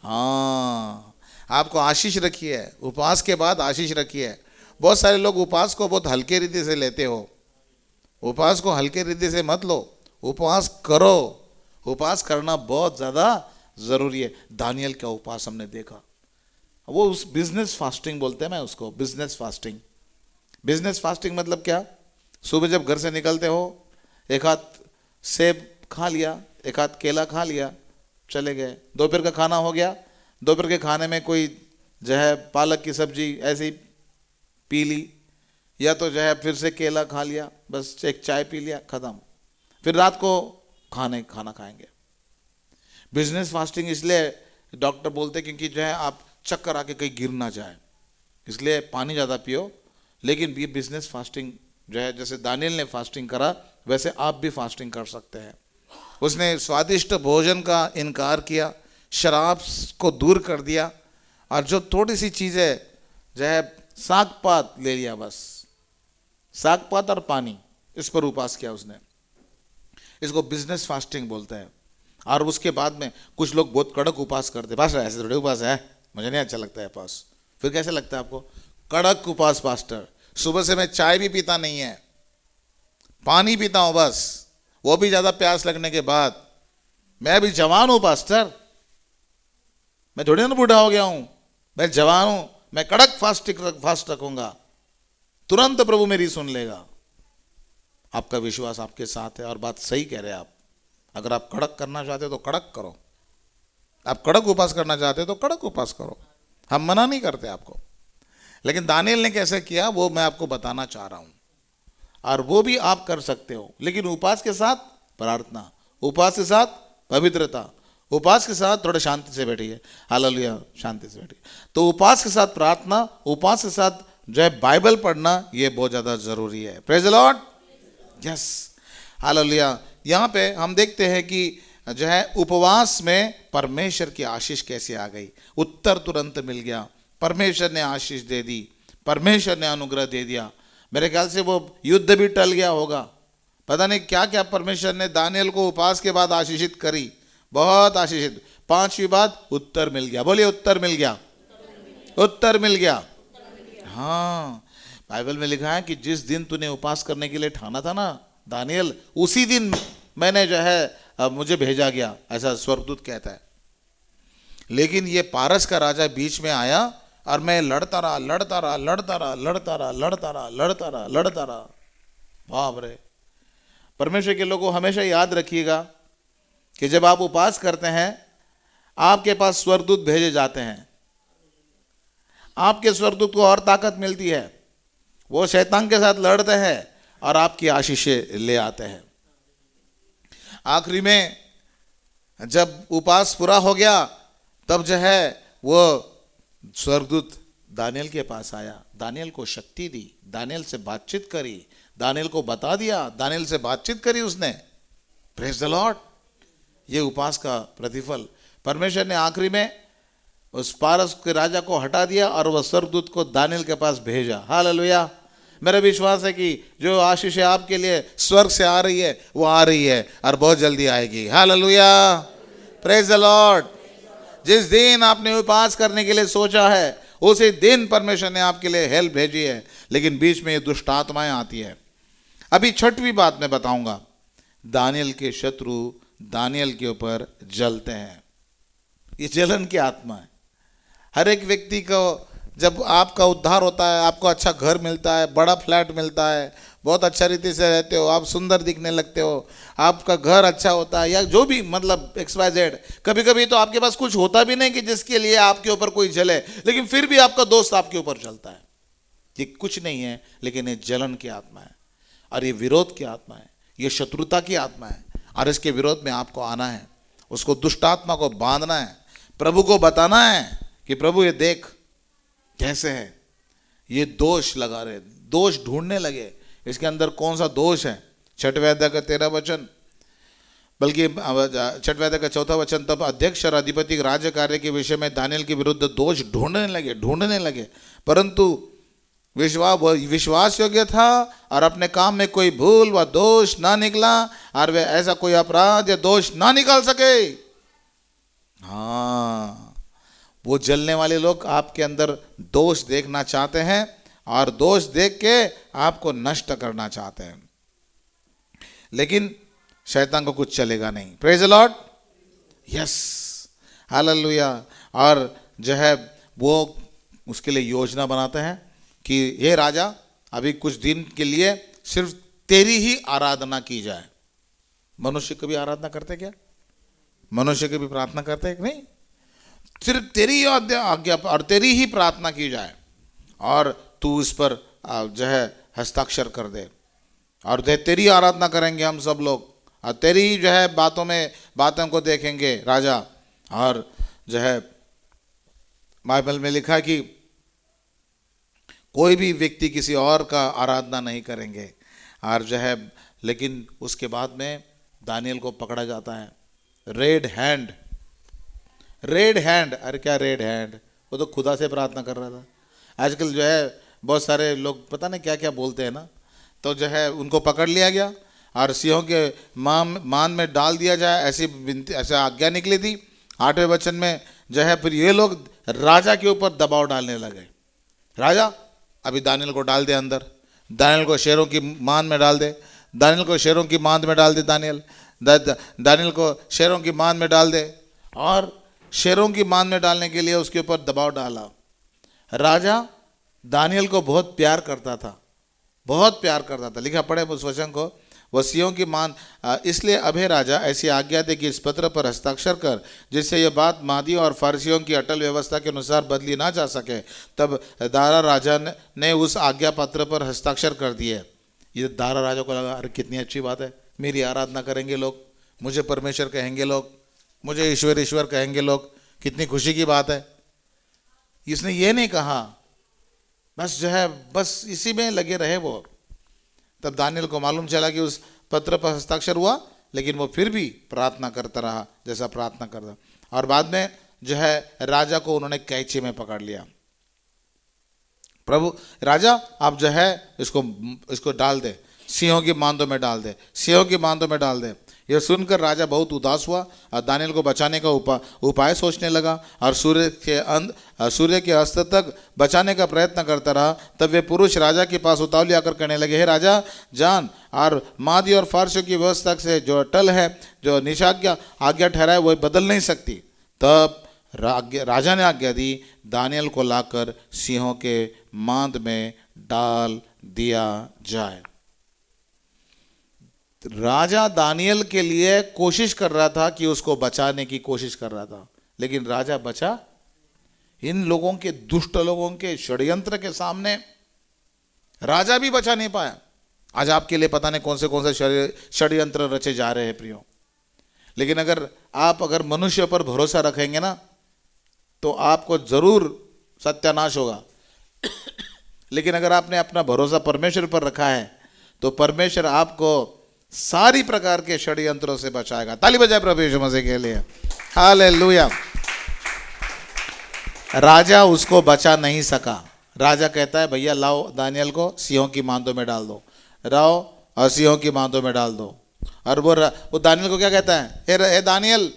[SPEAKER 1] हाँ, आपको आशीष रखी है, उपवास के बाद आशीष रखी है। बहुत सारे लोग उपवास को बहुत हल्के रीति से लेते हो। उपवास को हल्के रीति से मत लो, उपवास करो, उपास करना बहुत ज़्यादा ज़रूरी है। दानियल का उपास हमने देखा, वो उस बिजनेस फास्टिंग बोलते हैं, मैं उसको बिजनेस फास्टिंग। बिजनेस फास्टिंग मतलब क्या? सुबह जब घर से निकलते हो, एक हाथ सेब खा लिया, एक हाथ केला खा लिया, चले गए। दोपहर का खाना हो गया, दोपहर के खाने में कोई जो है पालक की सब्जी ऐसे ही पी ली, या तो जो है फिर से केला खा लिया, बस एक चाय पी लिया, खत्म। फिर रात को खाना खाएंगे। बिजनेस फास्टिंग इसलिए डॉक्टर बोलते हैं क्योंकि जो है आप चक्कर आके कहीं गिर ना जाए, इसलिए पानी ज़्यादा पियो। लेकिन ये बिजनेस फास्टिंग जो है, जैसे दानियल ने फास्टिंग करा वैसे आप भी फास्टिंग कर सकते हैं। उसने स्वादिष्ट भोजन का इनकार किया, शराब को दूर कर दिया, और जो थोड़ी सी चीज़ें जो है साग पात ले लिया, बस साग पात और पानी, इस पर उपास किया उसने। इसको बिजनेस फास्टिंग बोलते हैं। और उसके बाद में कुछ लोग बहुत कड़क उपास करते, पास्टर ऐसे थोड़े उपास है, मुझे नहीं अच्छा लगता है उपास। फिर कैसे लगता है आपको? कड़क उपास पास्टर, सुबह से मैं चाय भी पीता नहीं है, पानी पीता हूं बस, वो भी ज्यादा प्यास लगने के बाद। मैं भी जवान हूं पास्टर, मैं थोड़ी ना बूढ़ा हो गया हूं, मैं जवान हूं, मैं कड़क फास्ट रखूंगा, तुरंत प्रभु मेरी सुन लेगा। आपका विश्वास आपके साथ है और बात सही कह रहे हैं आप। अगर आप कड़क करना चाहते हो तो कड़क करो, आप कड़क उपास करना चाहते हो तो कड़क उपास करो, हम मना नहीं करते आपको। लेकिन दानियल ने कैसे किया वो मैं आपको बताना चाह रहा हूं, और वो भी आप कर सकते हो, लेकिन उपास के साथ प्रार्थना, उपास के साथ पवित्रता, उपास के साथ थोड़ा शांति से बैठिए, हालेलुया, शांति से बैठिए। तो उपास के साथ प्रार्थना, उपास के साथ जो है बाइबल पढ़ना, ये बहुत ज़्यादा ज़रूरी है। Praise the lord, yes, hallelujah. यहाँ पे हम देखते हैं कि जो है उपवास में परमेश्वर की आशीष कैसे आ गई, उत्तर तुरंत मिल गया, परमेश्वर ने आशीष दे दी, परमेश्वर ने अनुग्रह दे दिया। मेरे ख्याल से वो युद्ध भी टल गया होगा, पता नहीं क्या क्या परमेश्वर ने दानियल को उपास के बाद आशीषित करी, बहुत आशीषित। 5वीं बात, उत्तर मिल गया। बोलिए उत्तर मिल गया, उत्तर मिल गया। हाँ, बाइबल में लिखा है कि जिस दिन तूने उपास करने के लिए ठाना था ना दानियल, उसी दिन मैंने जो है मुझे भेजा गया, ऐसा स्वर्गदूत कहता है। लेकिन ये पारस का राजा बीच में आया और मैं लड़ता रहा, लड़ता रहा, लड़ता रहा, लड़ता रहा, लड़ता रहा, लड़ता रहा, लड़ता रहा। बाप रे! परमेश्वर के लोगों हमेशा याद रखिएगा कि जब आप उपास करते हैं आपके पास स्वर्गदूत भेजे जाते हैं, आपके स्वर्गदूत को और ताकत मिलती है, वो शैतान के साथ लड़ते हैं और आपकी आशीषें ले आते हैं। आखिरी में जब उपास पूरा हो गया तब जो है वो स्वर्गदूत दानियल के पास आया, दानियल को शक्ति दी, दानियल से बातचीत करी, दानियल को बता दिया, दानियल से बातचीत करी उसने। Praise the Lord. ये उपास का प्रतिफल। परमेश्वर ने आखिरी में उस पारस के राजा को हटा दिया और वह स्वर्गदूत को दानियल के पास भेजा। हालेलुया। मेरा विश्वास है कि जो आशीष आपके लिए स्वर्ग से आ रही है वो आ रही है और बहुत जल्दी आएगी। Hallelujah, praise the Lord. जिस दिन आपने उपास करने के लिए सोचा है उसी दिन परमेश्वर ने आपके लिए हेल्प भेजी है, लेकिन बीच में ये दुष्ट आत्माएं आती है। अभी 6वीं बात मैं बताऊंगा, दानियल के शत्रु दानियल के ऊपर जलते हैं। ये जलन की आत्मा है। हर एक व्यक्ति को जब आपका उद्धार होता है, आपको अच्छा घर मिलता है, बड़ा फ्लैट मिलता है, बहुत अच्छा रीति से रहते हो, आप सुंदर दिखने लगते हो, आपका घर अच्छा होता है, या जो भी मतलब XYZ, कभी कभी तो आपके पास कुछ होता भी नहीं कि जिसके लिए आपके ऊपर कोई जले, लेकिन फिर भी आपका दोस्त आपके ऊपर जलता है। ये कुछ नहीं है, लेकिन ये जलन की आत्मा है और ये विरोध की आत्मा है, ये शत्रुता की आत्मा है, और इसके विरोध में आपको आना है, उसको दुष्ट आत्मा को बांधना है, प्रभु को बताना है कि प्रभु ये देख कैसे है, ये दोष लगा रहे, दोष ढूंढने लगे, इसके अंदर कौन सा दोष है। 6वें अध्याय का 13 वचन, बल्कि 6वें अध्याय का 4था वचन, तब अध्यक्ष और अधिपति राज्य कार्य के विषय में दानियल के विरुद्ध दोष ढूंढने लगे, परंतु विश्वास योग्य था और अपने काम में कोई भूल व दोष ना निकला, और वे ऐसा कोई अपराध या दोष ना निकाल सके। हाँ, वो जलने वाले लोग आपके अंदर दोष देखना चाहते हैं और दोष देख के आपको नष्ट करना चाहते हैं। लेकिन शैतान को कुछ चलेगा नहीं। Praise the lord, yes, hallelujah. और जो है वो उसके लिए योजना बनाते हैं कि हे राजा, अभी कुछ दिन के लिए सिर्फ तेरी ही आराधना की जाए। मनुष्य कभी आराधना करते क्या? मनुष्य कभी प्रार्थना करते हैं? नहीं, सिर्फ तेरी ही आज्ञा और तेरी ही प्रार्थना की जाए, और तू इस पर जो है हस्ताक्षर कर दे, और तेरी आराधना करेंगे हम सब लोग, और तेरी ही जो है बातों को देखेंगे राजा। और जो है बाइबल में लिखा कि कोई भी व्यक्ति किसी और का आराधना नहीं करेंगे। और जो है लेकिन उसके बाद में दानियल को पकड़ा जाता है, रेड हैंड। रेड हैंड, अरे क्या रेड हैंड, वो तो खुदा से प्रार्थना कर रहा था। आजकल जो है बहुत सारे लोग पता नहीं क्या क्या बोलते हैं ना, तो जो है उनको पकड़ लिया गया और सिंहों के मान में डाल दिया जाए, ऐसी आज्ञा निकली थी 8वें वचन में। जो है फिर ये लोग राजा के ऊपर दबाव डालने लगे, राजा अभी दानियल को डाल दे अंदर, दानियल को शेरों की मान में डाल दे, दानियल को शेरों की मान में डाल दे, दानियल को शेरों की मान में डाल दे। और शेरों की मान में डालने के लिए उसके ऊपर दबाव डाला। राजा दानियल को बहुत प्यार करता था, बहुत प्यार करता था। लिखा पढ़े उस वचन को, वसियों की मान, इसलिए अभे राजा ऐसी आज्ञा दे कि इस पत्र पर हस्ताक्षर कर, जिससे यह बात मादियों और फारसियों की अटल व्यवस्था के अनुसार बदली ना जा सके। तब दारा राजा ने उस आज्ञा पत्र पर हस्ताक्षर कर दिए। ये दारा राजा को लगा, अरे कितनी अच्छी बात है, मेरी आराधना करेंगे लोग, मुझे परमेश्वर कहेंगे लोग, मुझे ईश्वर ईश्वर कहेंगे लोग, कितनी खुशी की बात है। इसने ये नहीं कहा, बस जो है बस इसी में लगे रहे वो। तब दानियल को मालूम चला कि उस पत्र पर हस्ताक्षर हुआ, लेकिन वो फिर भी प्रार्थना करता रहा जैसा प्रार्थना करता। और बाद में जो है राजा को उन्होंने कैंची में पकड़ लिया। प्रभु राजा आप जो है इसको डाल दे, सिंहों की मांदों में डाल दे, सिंहों की मांदों में डाल दे। यह सुनकर राजा बहुत उदास हुआ और दानियल को बचाने का उपाय सोचने लगा, और सूर्य के अस्त तक बचाने का प्रयत्न करता रहा। तब वे पुरुष राजा के पास उतावली आकर कहने लगे, हे राजा जान, और मादी और फारसियों की व्यवस्था से जो अटल है, जो निषाज्ञा आज्ञा ठहराए, वह बदल नहीं सकती। तब राजा ने आज्ञा दी, दानियल को लाकर सिंहों के मांद में डाल दिया जाए। राजा दानियल के लिए कोशिश कर रहा था कि उसको बचाने की कोशिश कर रहा था, लेकिन राजा बचा। इन लोगों के, दुष्ट लोगों के षड्यंत्र के सामने राजा भी बचा नहीं पाया। आज आपके लिए पता नहीं कौन से षड्यंत्र रचे जा रहे हैं प्रियो, लेकिन अगर मनुष्य पर भरोसा रखेंगे ना, तो आपको जरूर सत्यानाश होगा। लेकिन अगर आपने अपना भरोसा परमेश्वर पर रखा है, तो परमेश्वर आपको सारी प्रकार के षड्यंत्रों से बचाएगा। ताली बजाए प्रभु यीशु मसीह के लिए, हालेलुया। राजा उसको बचा नहीं सका। राजा कहता है, भैया लाओ दानियल को सिंहों की मांदों में डाल दो, लाओ और सिंहों की मांदों में डाल दो। और वो दानियल को क्या कहता है, हे दानियल,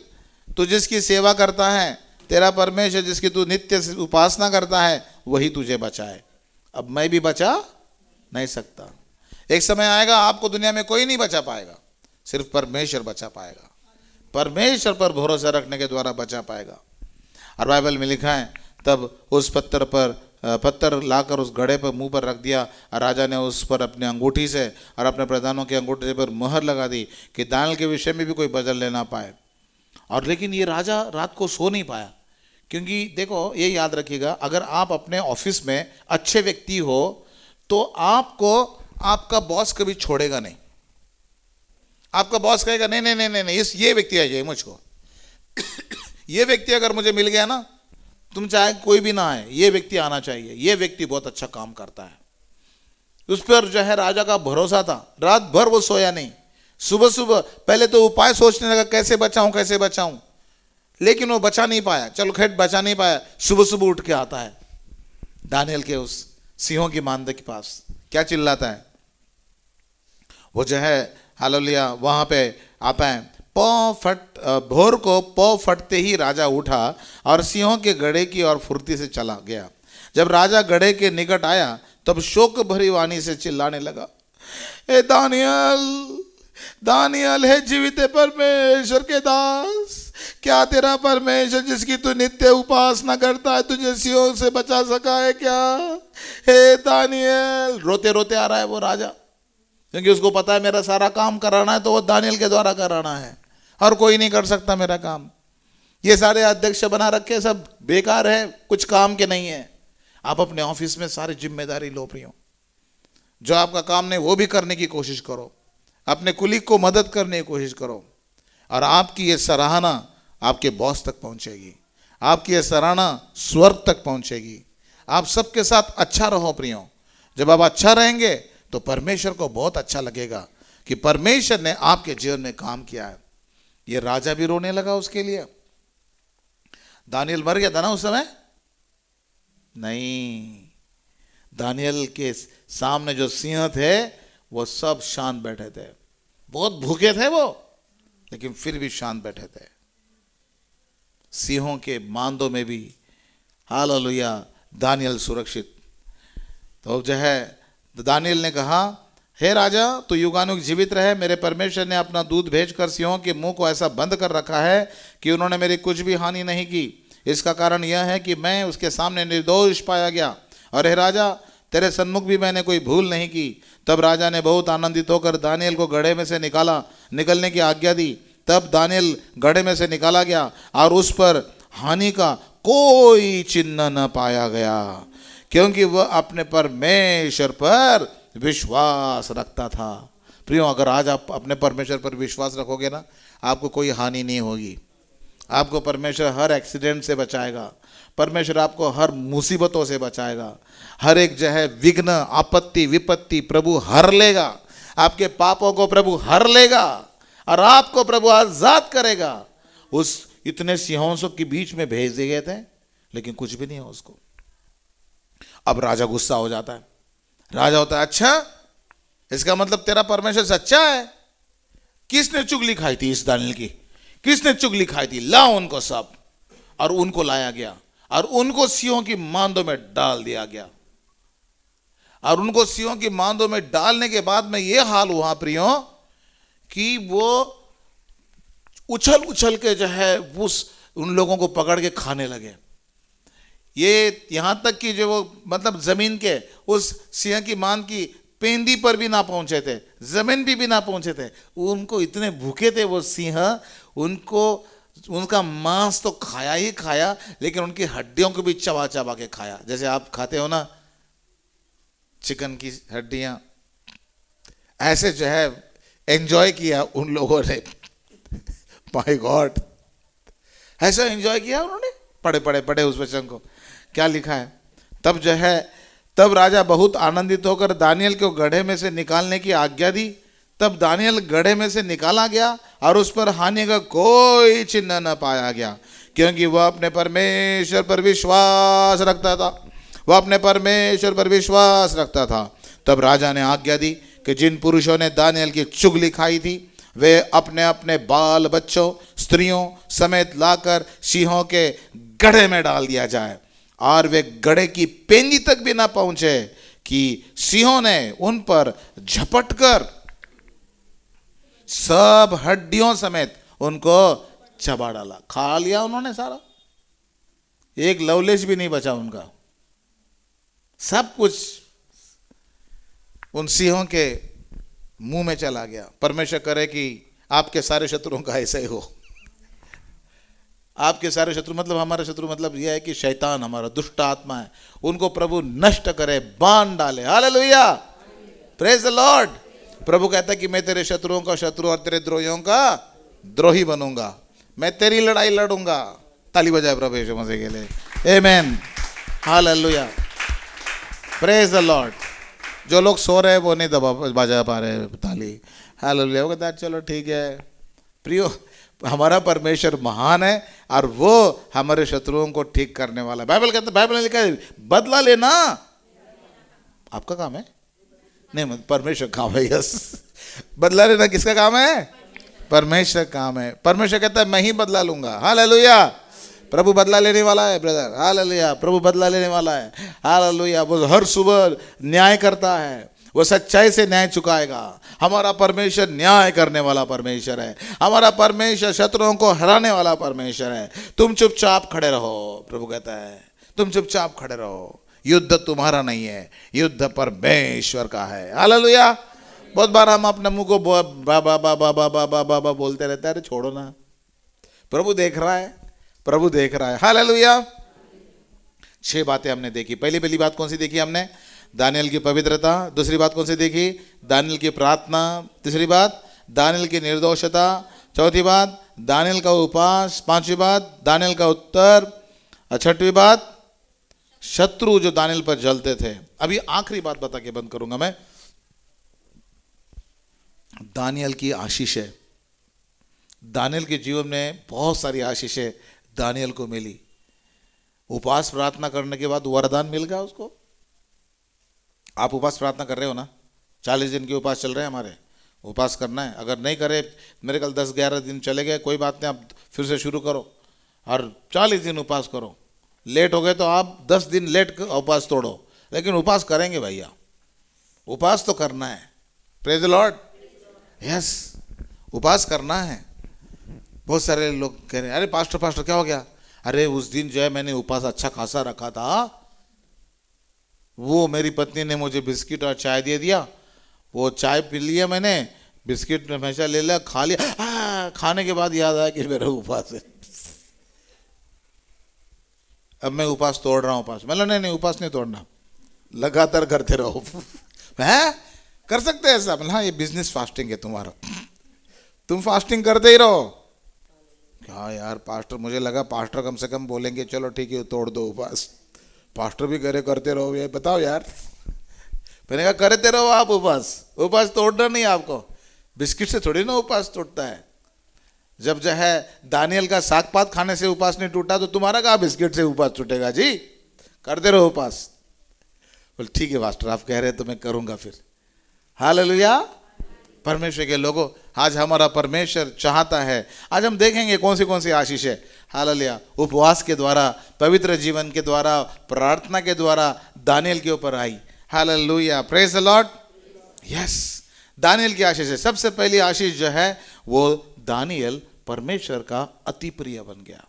[SPEAKER 1] तू जिसकी सेवा करता है, तेरा परमेश्वर जिसकी तू नित्य उपासना करता है, वही तुझे बचाए। अब मैं भी बचा नहीं सकता। एक समय आएगा आपको दुनिया में कोई नहीं बचा पाएगा, सिर्फ परमेश्वर बचा पाएगा। परमेश्वर पर भरोसा रखने के द्वारा बचा पाएगा। और बाइबल में लिखा है, तब उस पत्थर लाकर उस घड़े पर मुंह पर रख दिया, और राजा ने उस पर अपनी अंगूठी से और अपने प्रधानों की अंगूठी पर मुहर लगा दी कि दानियल के विषय में भी कोई बदल लेना पाए। और लेकिन ये राजा रात को सो नहीं पाया, क्योंकि देखो ये याद रखिएगा, अगर आप अपने ऑफिस में अच्छे व्यक्ति हो तो आपको आपका बॉस कभी छोड़ेगा नहीं। आपका बॉस कहेगा नहीं नहीं नहीं नहीं, ये व्यक्ति आ जाए मुझको। ये व्यक्ति अगर मुझे मिल गया ना, तुम चाहे कोई भी ना आए, ये व्यक्ति आना चाहिए, ये व्यक्ति बहुत अच्छा काम करता है। उस पर जो है राजा का भरोसा था। रात भर वो सोया नहीं। सुबह सुबह पहले तो उपाय सोचने लगा, कैसे बचाऊं, लेकिन वो बचा नहीं पाया। चलो खैर बचा नहीं पाया। सुबह सुबह उठ के आता है दानियल के उस सिंहों की मांद के पास, क्या चिल्लाता है वो जो है, हालेलुया, वहां पे आप हैं। भोर को पौ फटते ही राजा उठा और सिंहों के गड़े की ओर फुर्ती से चला गया। जब राजा गड़े के निकट आया, तब शोक भरी वाणी से चिल्लाने लगा, ए दानियल, दानियल है जीवित परमेश्वर के दास, क्या तेरा परमेश्वर जिसकी तू नित्य उपासना करता है तुझे सिंहों से बचा सका है क्या? हे दानियल, रोते रोते आ रहा है वो राजा, क्योंकि उसको पता है मेरा सारा काम कराना है तो वो दानियल के द्वारा कराना है, और कोई नहीं कर सकता मेरा काम। ये सारे अध्यक्ष बना रखे सब बेकार है, कुछ काम के नहीं है। आप अपने ऑफिस में सारी जिम्मेदारी लो प्रियो, जो आपका काम नहीं वो भी करने की कोशिश करो, अपने कुलीग को मदद करने की कोशिश करो, और आपकी ये सराहना आपके बॉस तक पहुंचेगी, आपकी ये सराहना स्वर्ग तक पहुंचेगी। आप सबके साथ अच्छा रहो प्रियो। जब आप अच्छा रहेंगे तो परमेश्वर को बहुत अच्छा लगेगा कि परमेश्वर ने आपके जीवन में काम किया है। ये राजा भी रोने लगा उसके लिए। दानियल मर गया था ना उस समय? नहीं, दानियल के सामने जो सिंह थे वो सब शांत बैठे थे। बहुत भूखे थे वो, लेकिन फिर भी शांत बैठे थे। सिंहों के मांदों में भी हालेलुया दानियल सुरक्षित। तो जो है दानियल ने कहा, हे राजा तू युगानुग जीवित रहे, मेरे परमेश्वर ने अपना दूध भेजकर सिंहों के मुंह को ऐसा बंद कर रखा है कि उन्होंने मेरी कुछ भी हानि नहीं की। इसका कारण यह है कि मैं उसके सामने निर्दोष पाया गया, और हे राजा तेरे सन्मुख भी मैंने कोई भूल नहीं की। तब राजा ने बहुत आनंदित होकर दानियल को गड्ढे में से निकलने की आज्ञा दी। तब दानियल गड्ढे में से निकाला गया और उस पर हानि का कोई चिन्ह न पाया गया, क्योंकि वह अपने परमेश्वर पर विश्वास रखता था। प्रियो, अगर आज आप अपने परमेश्वर पर विश्वास रखोगे ना, आपको कोई हानि नहीं होगी। आपको परमेश्वर हर एक्सीडेंट से बचाएगा, परमेश्वर आपको हर मुसीबतों से बचाएगा, हर एक जो है विघ्न आपत्ति विपत्ति प्रभु हर लेगा, आपके पापों को प्रभु हर लेगा और आपको प्रभु आजाद करेगा। उस इतने सिंहों के बीच में भेज दिए गए थे, लेकिन कुछ भी नहीं है उसको। अब राजा गुस्सा हो जाता है। राजा होता है, अच्छा इसका मतलब तेरा परमेश्वर सच्चा है। किसने चुगली खाई थी इस दानियल की? किसने चुगली खाई थी? लाओ उनको सब। और उनको लाया गया और उनको सिंहों की मांदों में डाल दिया गया। और उनको सिंहों की मांदों में डालने के बाद में यह हाल हुआ प्रियो कि वो उछल उछल के जो है उन लोगों को पकड़ के खाने लगे। ये यहां तक कि जो वो मतलब जमीन के उस सिंह की मांद की पेंदी पर भी ना पहुंचे थे, जमीन भी ना पहुंचे थे। उनको इतने भूखे थे वो सिंह, उनका मांस तो खाया ही खाया, लेकिन उनकी हड्डियों को भी चबा चबा के खाया। जैसे आप खाते हो ना चिकन की हड्डियां, ऐसे जो है एंजॉय किया उन लोगों ने। माय गॉड, ऐसा एंजॉय किया उन्होंने। पढ़े उस वचन को, क्या लिखा है? तब राजा बहुत आनंदित होकर दानियल को गड्ढे में से निकालने की आज्ञा दी। तब दानियल गड्ढे में से निकाला गया और उस पर हानि का कोई चिन्ह न पाया गया, क्योंकि वह अपने परमेश्वर पर विश्वास रखता था। तब राजा ने आज्ञा दी कि जिन पुरुषों ने दानियल की चुगली खाई थी वे अपने अपने बाल बच्चों स्त्रियों समेत लाकर सिंहों के गड्ढे में डाल दिया जाए, और वे गड्ढे की पेंदी तक भी ना पहुंचे कि सिंहों ने उन पर झपटकर सब हड्डियों समेत उनको चबा डाला। खा लिया उन्होंने सारा, एक लवलेश भी नहीं बचा उनका। सब कुछ उन सिंहों के मुंह में चला गया। परमेश्वर करे कि आपके सारे शत्रुओं का ऐसा ही हो। आपके सारे शत्रु मतलब हमारे शत्रु मतलब यह है कि शैतान हमारा दुष्ट आत्मा है, उनको प्रभु नष्ट करे, बांध डाले। Hallelujah, praise the lord. प्रभु कहता है कि मैं तेरे शत्रुओं का शत्रु और तेरे द्रोहियों का द्रोही बनूंगा, मैं तेरी लड़ाई लड़ूंगा। ताली बजाए प्रभु यीशु मसीह के लिए, आमेन, हालेलुया, प्रेज द लॉर्ड। जो लोग सो रहे हैं वो नहीं बजा पा रहे ताली, हालेलुया। वो कहता है चलो ठीक है। प्रियो, हमारा परमेश्वर महान है और वो हमारे शत्रुओं को ठीक करने वाला है। बाइबल कहता है, बाइबल ने लिखा है बदला लेना आपका काम है, नहीं परमेश्वर काम है। यस, बदला लेना किसका काम है? परमेश्वर काम है। परमेश्वर कहता है मैं ही बदला लूंगा। हालेलुया, प्रभु बदला लेने वाला है ब्रदर। हालेलुया, प्रभु बदला लेने वाला है। हालेलुया, वो हर सुबह न्याय करता है, वो सच्चाई से न्याय चुकाएगा। हमारा परमेश्वर न्याय करने वाला परमेश्वर है। हमारा परमेश्वर शत्रुओं को हराने वाला परमेश्वर है। तुम चुपचाप खड़े रहो, प्रभु कहता है तुम चुपचाप खड़े रहो। युद्ध तुम्हारा नहीं है, युद्ध परमेश्वर का है। हालेलुया। बहुत बार हम अपने मुंह को बाबा बाबा बाबा बाबा बाबा बोलते रहते हैं। अरे छोड़ो ना, प्रभु देख रहा है, प्रभु देख रहा है। हालेलुया। 6 बातें हमने देखी। पहली बात कौन सी देखी हमने? दानियल की पवित्रता। दूसरी बात कौन सी देखी? दानियल की प्रार्थना। तीसरी बात दानियल की निर्दोषता। चौथी बात दानियल का उपवास। पांचवी बात दानियल का उत्तर। छठवीं बात शत्रु जो दानियल पर जलते थे। अभी आखिरी बात बता के बंद करूंगा मैं। दानियल की आशीषें। दानियल के जीवन में बहुत सारी आशीषें दानियल को मिली। उपवास प्रार्थना करने के बाद वरदान मिल गया उसको। आप उपवास प्रार्थना कर रहे हो ना? 40 दिन के उपवास चल रहे हैं हमारे। उपवास करना है। अगर नहीं करे, मेरे कल 10-11 दिन चले गए, कोई बात नहीं, आप फिर से शुरू करो और 40 दिन उपवास करो। लेट हो गए तो आप 10 दिन लेट उपवास तोड़ो, लेकिन उपवास करेंगे भैया। उपवास तो करना है। Praise the lord. यस, उपवास करना है। बहुत सारे लोग कह रहे हैं अरे पास्टर क्या हो गया? अरे उस दिन जो है मैंने उपवास अच्छा खासा रखा था, वो मेरी पत्नी ने मुझे बिस्किट और चाय दे दिया। वो चाय पी लिया मैंने, बिस्किट हमेशा ले लिया, खा लिया। खाने के बाद याद आया कि मेरा उपवास है, अब मैं उपवास तोड़ रहा हूँ। उपवास मतलब नहीं, उपवास नहीं तोड़ना, लगातार करते रहो। है कर सकते हैं ऐसा? हाँ, ये बिजनेस फास्टिंग है तुम्हारा, तुम फास्टिंग करते ही रहो। क्या यार पास्टर, मुझे लगा पास्टर कम से कम बोलेंगे चलो ठीक है तोड़ दो उपवास। पास्टर भी करे करते रहो, ये बताओ यार। मैंने कहा करते रहो आप उपवास। उपवास तोड़ना नहीं आपको, बिस्किट से थोड़ी ना उपवास टूटता है। जब जो है दानियल का साग पात खाने से उपवास नहीं टूटा, तो तुम्हारा कहाँ बिस्किट से उपवास टूटेगा जी? करते रहो उपवास। बोल ठीक है पास्टर, आप कह रहे हैं तो मैं करूंगा फिर। हालेलुया। परमेश्वर के लोगों, आज हमारा परमेश्वर चाहता है, आज हम देखेंगे कौन सी आशीष है। हालेलुया। उपवास के द्वारा, पवित्र जीवन के द्वारा, प्रार्थना के द्वारा दानियल के ऊपर आई। Hallelujah. Praise the lord. Yes, Daniel की आशीष है। सबसे पहली आशीष जो है वो दानियल परमेश्वर का अति प्रिय बन गया।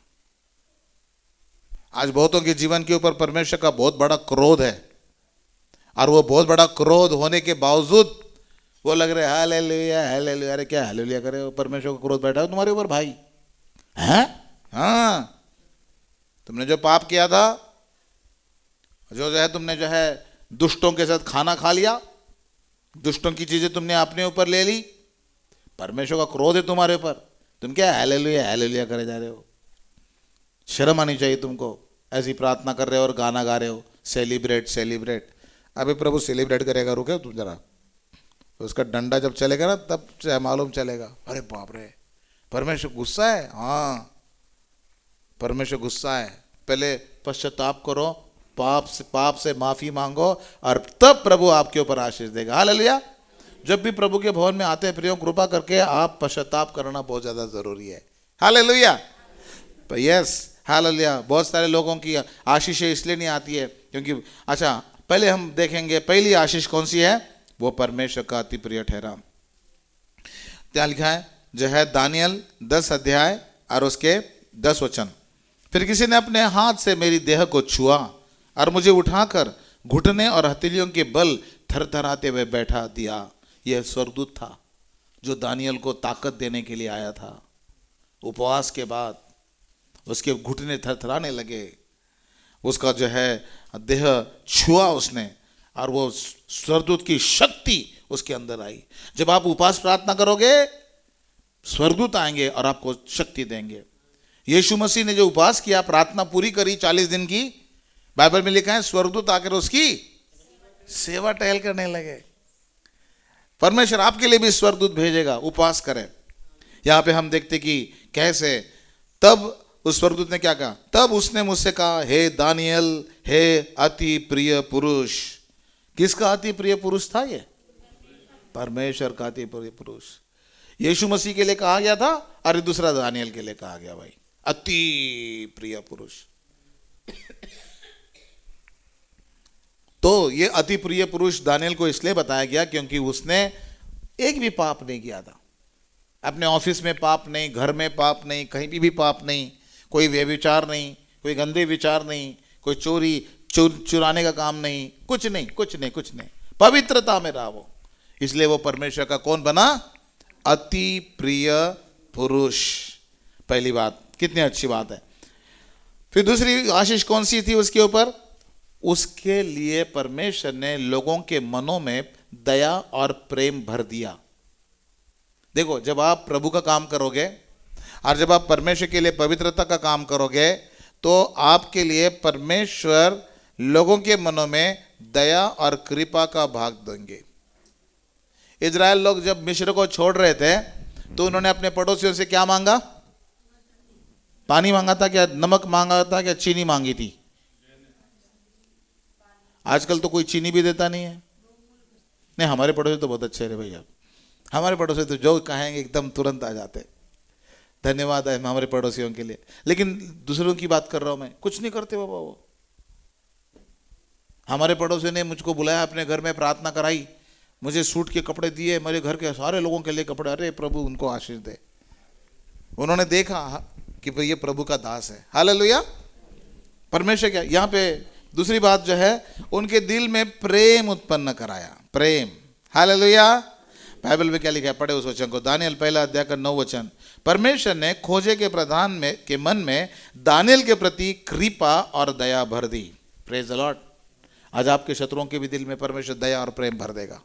[SPEAKER 1] आज बहुतों के जीवन के ऊपर परमेश्वर का बहुत बड़ा क्रोध है, और वो बहुत बड़ा क्रोध होने के बावजूद वो लग रहे हालेलुया हालेलुया। अरे क्या हालेलुया करे? परमेश्वर का क्रोध बैठा है तुम्हारे ऊपर भाई। हैं? हाँ, तुमने जो पाप किया था, जो है तुमने जो है दुष्टों के साथ खाना खा लिया, दुष्टों की चीजें तुमने अपने ऊपर ले ली, परमेश्वर का क्रोध है तुम्हारे ऊपर। तुम क्या हालेलुया हालेलुया करे जा रहे हो? शर्म आनी चाहिए तुमको। ऐसी प्रार्थना कर रहे हो और गाना गा रहे हो, सेलिब्रेट सेलिब्रेट। अभी प्रभु सेलिब्रेट करेगा, रुके तुम जरा। उसका डंडा जब चलेगा ना तब मालूम चलेगा। अरे बाप रे, परमेश्वर गुस्सा है। हाँ, परमेश्वर गुस्सा है। पहले पश्चाताप करो, पाप से माफी मांगो, और तब प्रभु आपके ऊपर आशीष देगा। हालेलुया। जब भी प्रभु के भवन में आते हैं प्रियो, कृपा करके आप पश्चाताप करना बहुत ज्यादा जरूरी है। हालेलुया। Yes, hallelujah. बहुत सारे लोगों की आशीषें इसलिए नहीं आती है क्योंकि, अच्छा पहले हम देखेंगे पहली आशीष कौन सी है? वो परमेश्वर का अति प्रिय ठहरा। क्या लिखा है जो है दानियल 10 अध्याय और उसके 10 वचन। फिर किसी ने अपने हाथ से मेरी देह को छुआ और मुझे उठाकर घुटने और हथेलियों के बल थरथराते हुए बैठा दिया। यह स्वर्गदूत था जो दानियल को ताकत देने के लिए आया था। उपवास के बाद उसके घुटने थरथराने लगे, उसका जो है देह छुआ उसने, और वो स्वर्गदूत की शक्ति उसके अंदर आई। जब आप उपवास प्रार्थना करोगे, स्वर्गदूत आएंगे और आपको शक्ति देंगे। यीशु मसीह ने जो उपवास किया, प्रार्थना पूरी करी 40 दिन की, बाइबल में लिखा है स्वर्गदूत आकर उसकी सेवा टहल करने लगे। परमेश्वर आपके लिए भी स्वर्गदूत भेजेगा, उपवास करें। यहां पे हम देखते कि कैसे, तब उस स्वर्गदूत ने क्या कहा? तब उसने मुझसे कहा, हे दानियल, हे अति प्रिय पुरुष। किसका अति प्रिय पुरुष था ये? परमेश्वर का अति प्रिय पुरुष। यीशु मसीह के लिए कहा गया था, और दूसरा दानियल के लिए कहा गया भाई, अति प्रिय पुरुष। तो ये अति प्रिय पुरुष दानियल को इसलिए बताया गया क्योंकि उसने एक भी पाप नहीं किया था। अपने ऑफिस में पाप नहीं, घर में पाप नहीं, कहीं भी पाप नहीं, कोई व्यभिचार नहीं, कोई गंदे विचार नहीं, कोई चुराने का काम नहीं, कुछ नहीं, कुछ नहीं, कुछ नहीं, पवित्रता में रहा वो। इसलिए वो परमेश्वर का कौन बना? अति प्रिय पुरुष। पहली बात, कितनी अच्छी बात है। फिर दूसरी आशीष कौन सी थी उसके ऊपर? उसके लिए परमेश्वर ने लोगों के मनों में दया और प्रेम भर दिया। देखो, जब आप प्रभु का काम करोगे और जब आप परमेश्वर के लिए पवित्रता का काम करोगे तो आपके लिए परमेश्वर लोगों के मनों में दया और कृपा का भाग देंगे। इजराइल लोग जब मिस्र को छोड़ रहे थे तो उन्होंने अपने पड़ोसियों से क्या मांगा? पानी मांगा था क्या? नमक मांगा था क्या? चीनी मांगी थी? आजकल तो कोई चीनी भी देता नहीं है। नहीं, हमारे पड़ोसी तो बहुत अच्छे रहे भैया। हमारे पड़ोसी तो जो कहेंगे एकदम तुरंत आ जाते। धन्यवाद है हमारे पड़ोसियों के लिए। लेकिन दूसरों की बात कर रहा हूं मैं, कुछ नहीं करते बाबा वो। हमारे पड़ोसी ने मुझको बुलाया, अपने घर में प्रार्थना कराई, मुझे सूट के कपड़े दिए, मेरे घर के सारे लोगों के लिए कपड़े। अरे प्रभु उनको आशीष दे। उन्होंने देखा कि भाई ये प्रभु का दास है। हालेलुया। परमेश्वर क्या यहाँ पे दूसरी बात जो है, उनके दिल में प्रेम उत्पन्न कराया। प्रेम। हालेलुया। बाइबल में क्या लिखा है? पढ़े उस वचन को, दानियल पहला अध्याय का 9 वचन। परमेश्वर ने खोजे के प्रधान में के मन में दानियल के प्रति कृपा और दया भर दी। Praise the Lord. आज आपके शत्रुओं के भी दिल में परमेश्वर दया और प्रेम भर देगा।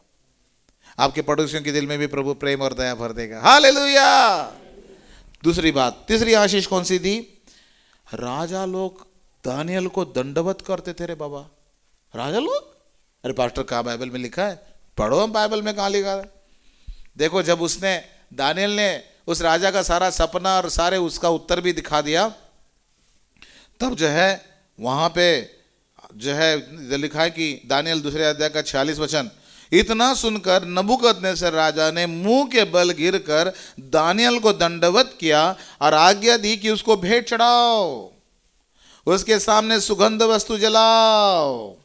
[SPEAKER 1] आपके पड़ोसियों के दिल में भी प्रभु प्रेम और दया भर देगा। हालेलुया। दूसरी बात, तीसरी आशीष कौन सी थी? राजा लोग दानियल को दंडवत करते थे। रे बाबा, राजा लोग? अरे पास्टर, कहाँ बाइबल में लिखा है? पढ़ो, हम बाइबल में कहाँ लिखा है। देखो, जब उसने दानियल ने उस राजा का सारा सपना और सारे उसका उत्तर भी दिखा दिया, तब जो है वहां पे जो है लिखा है कि दानियल दूसरे अध्याय का 46 वचन, इतना सुनकर नबूकदनेस्सर राजा ने मुंह के बल गिरकर दानियल को दंडवत किया और आज्ञा दी कि उसको भेंट चढ़ाओ, उसके सामने सुगंध वस्तु जलाओ,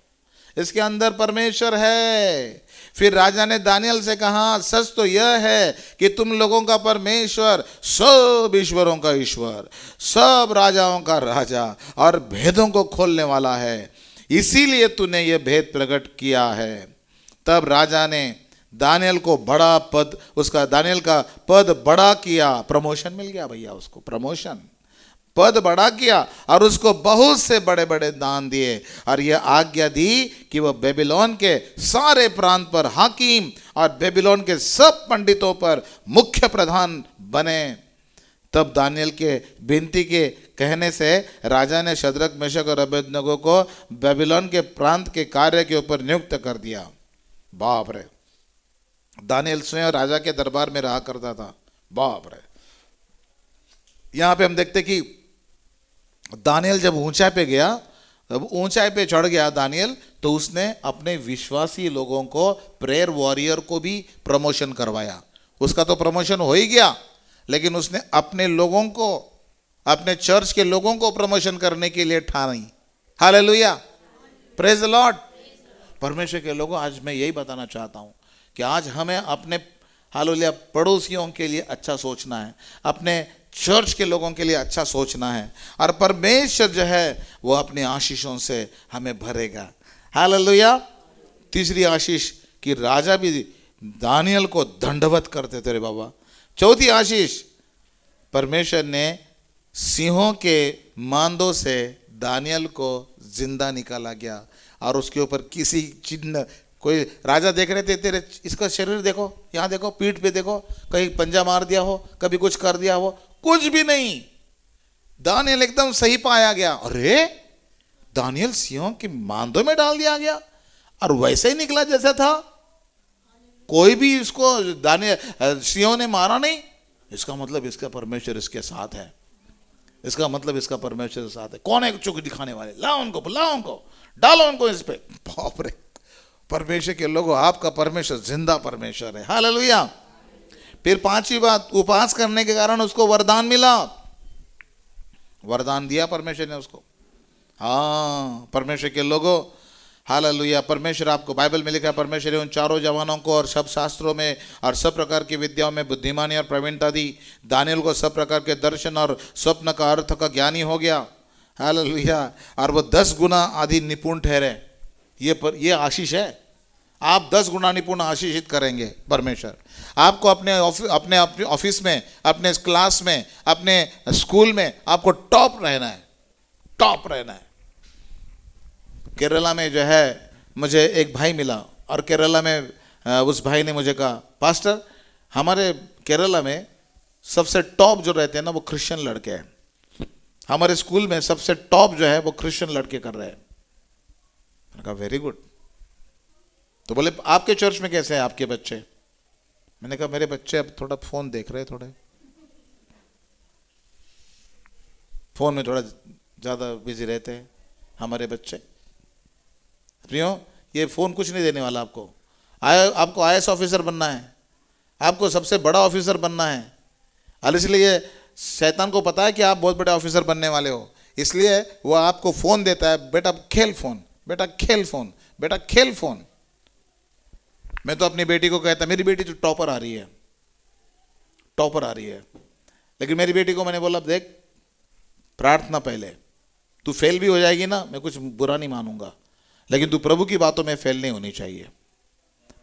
[SPEAKER 1] इसके अंदर परमेश्वर है। फिर राजा ने दानियल से कहा, सच तो यह है कि तुम लोगों का परमेश्वर सब ईश्वरों का ईश्वर, सब राजाओं का राजा और भेदों को खोलने वाला है, इसीलिए तूने यह भेद प्रकट किया है। तब राजा ने दानियल को बड़ा पद, उसका दानियल का पद बड़ा किया। प्रमोशन मिल गया भैया उसको, प्रमोशन, पद बड़ा किया और उसको बहुत से बड़े बड़े दान दिए और यह आज्ञा दी कि वह बेबीलोन के सारे प्रांत पर हाकिम और बेबीलोन के सब पंडितों पर मुख्य प्रधान बने। तब दानियल के विनती के कहने से राजा ने शद्रक, मेशक और अबेदनगो को बेबीलोन के प्रांत के कार्य के ऊपर नियुक्त कर दिया। बाप रे, दानियल स्वयं राजा के दरबार में रहा करता था। बाप रे। यहां पे हम देखते कि दानियल जब ऊंचाई पे गया, जब ऊंचाई पे चढ़ गया दानियल, तो उसने अपने विश्वासी लोगों को, प्रेयर वॉरियर को भी प्रमोशन करवाया। उसका तो प्रमोशन हो ही गया, लेकिन उसने अपने लोगों को, अपने चर्च के लोगों को प्रमोशन करने के लिए ठानी। Hallelujah, praise the Lord. परमेश्वर के लोगों, आज मैं यही बताना चाहता हूं कि आज हमें अपने हालेलुया पड़ोसियों के लिए अच्छा सोचना है, अपने चर्च के लोगों के लिए अच्छा सोचना है, और परमेश्वर जो है वो अपने आशीषों से हमें भरेगा। हालेलुया। तीसरी आशीष कि राजा भी दानियल को दंडवत करते थे। रे बाबा। चौथी आशीष, परमेश्वर ने सिंहों के मांदों से दानियल को जिंदा निकाला गया और उसके ऊपर किसी चिन्ह, कोई राजा देख रहे थे, तेरे इसका शरीर देखो, यहाँ देखो, पीठ पे देखो, कहीं पंजा मार दिया हो, कभी कुछ कर दिया हो, कुछ भी नहीं। दानियल एकदम सही पाया गया। अरे दानियल सिंहों के मांदों में डाल दिया गया और वैसे ही निकला जैसा था। कोई भी इसको दानियल सिंहों ने मारा नहीं। इसका मतलब इसका परमेश्वर इसके साथ है। इसका मतलब इसका परमेश्वर साथ है। कौन है चुक दिखाने वाले? लाओ उनको, बुलाओ उनको, डालो उनको इस पे। बाप रे, परमेश्वर के लोगों, आपका परमेश्वर जिंदा परमेश्वर है। हालेलुया। फिर पांचवी बात, उपवास करने के कारण उसको वरदान मिला। वरदान दिया परमेश्वर ने उसको। हाँ, परमेश्वर के लोगों, हालेलुया। परमेश्वर आपको, बाइबल में लिखा है, परमेश्वर ने उन चारों जवानों को और सब शास्त्रों में और सब प्रकार की विद्याओं में बुद्धिमानी और प्रवीणता दी। दानियल को सब प्रकार के दर्शन और स्वप्न का अर्थ का ज्ञानी हो गया। हालेलुया। और वो 10 गुना अधिक निपुण ठहरे। ये आशीष है। आप 10 गुना निपुण आशीषित करेंगे परमेश्वर आपको। अपने ऑफिस में, अपने क्लास में, अपने स्कूल में आपको टॉप रहना है, टॉप रहना है। केरला में जो है मुझे एक भाई मिला और केरला में उस भाई ने मुझे कहा, पास्टर हमारे केरला में सबसे टॉप जो रहते हैं ना वो क्रिश्चियन लड़के हैं। हमारे स्कूल में सबसे टॉप जो है वो क्रिश्चियन लड़के कर रहे हैं। मैंने कहा वेरी गुड। तो बोले आपके चर्च में कैसे हैं आपके बच्चे? मैंने कहा मेरे बच्चे अब थोड़ा फोन देख रहे हैं, थोड़े फोन में थोड़ा ज़्यादा बिजी रहते हैं हमारे बच्चे। प्रियो, ये फ़ोन कुछ नहीं देने वाला आपको। आपको IAS ऑफिसर बनना है, आपको सबसे बड़ा ऑफिसर बनना है। और इसलिए शैतान को पता है कि आप बहुत बड़े ऑफिसर बनने वाले हो, इसलिए वो आपको फ़ोन देता है, बेटा खेल फ़ोन, बेटा खेल फ़ोन, बेटा खेल फ़ोन। मैं तो अपनी बेटी को कहता, मेरी बेटी तो टॉपर आ रही है, टॉपर आ रही है, लेकिन मेरी बेटी को मैंने बोला देख प्रार्थना पहले, तू फेल भी हो जाएगी ना, मैं कुछ बुरा नहीं मानूंगा, लेकिन तू प्रभु की बातों में फेल नहीं होनी चाहिए।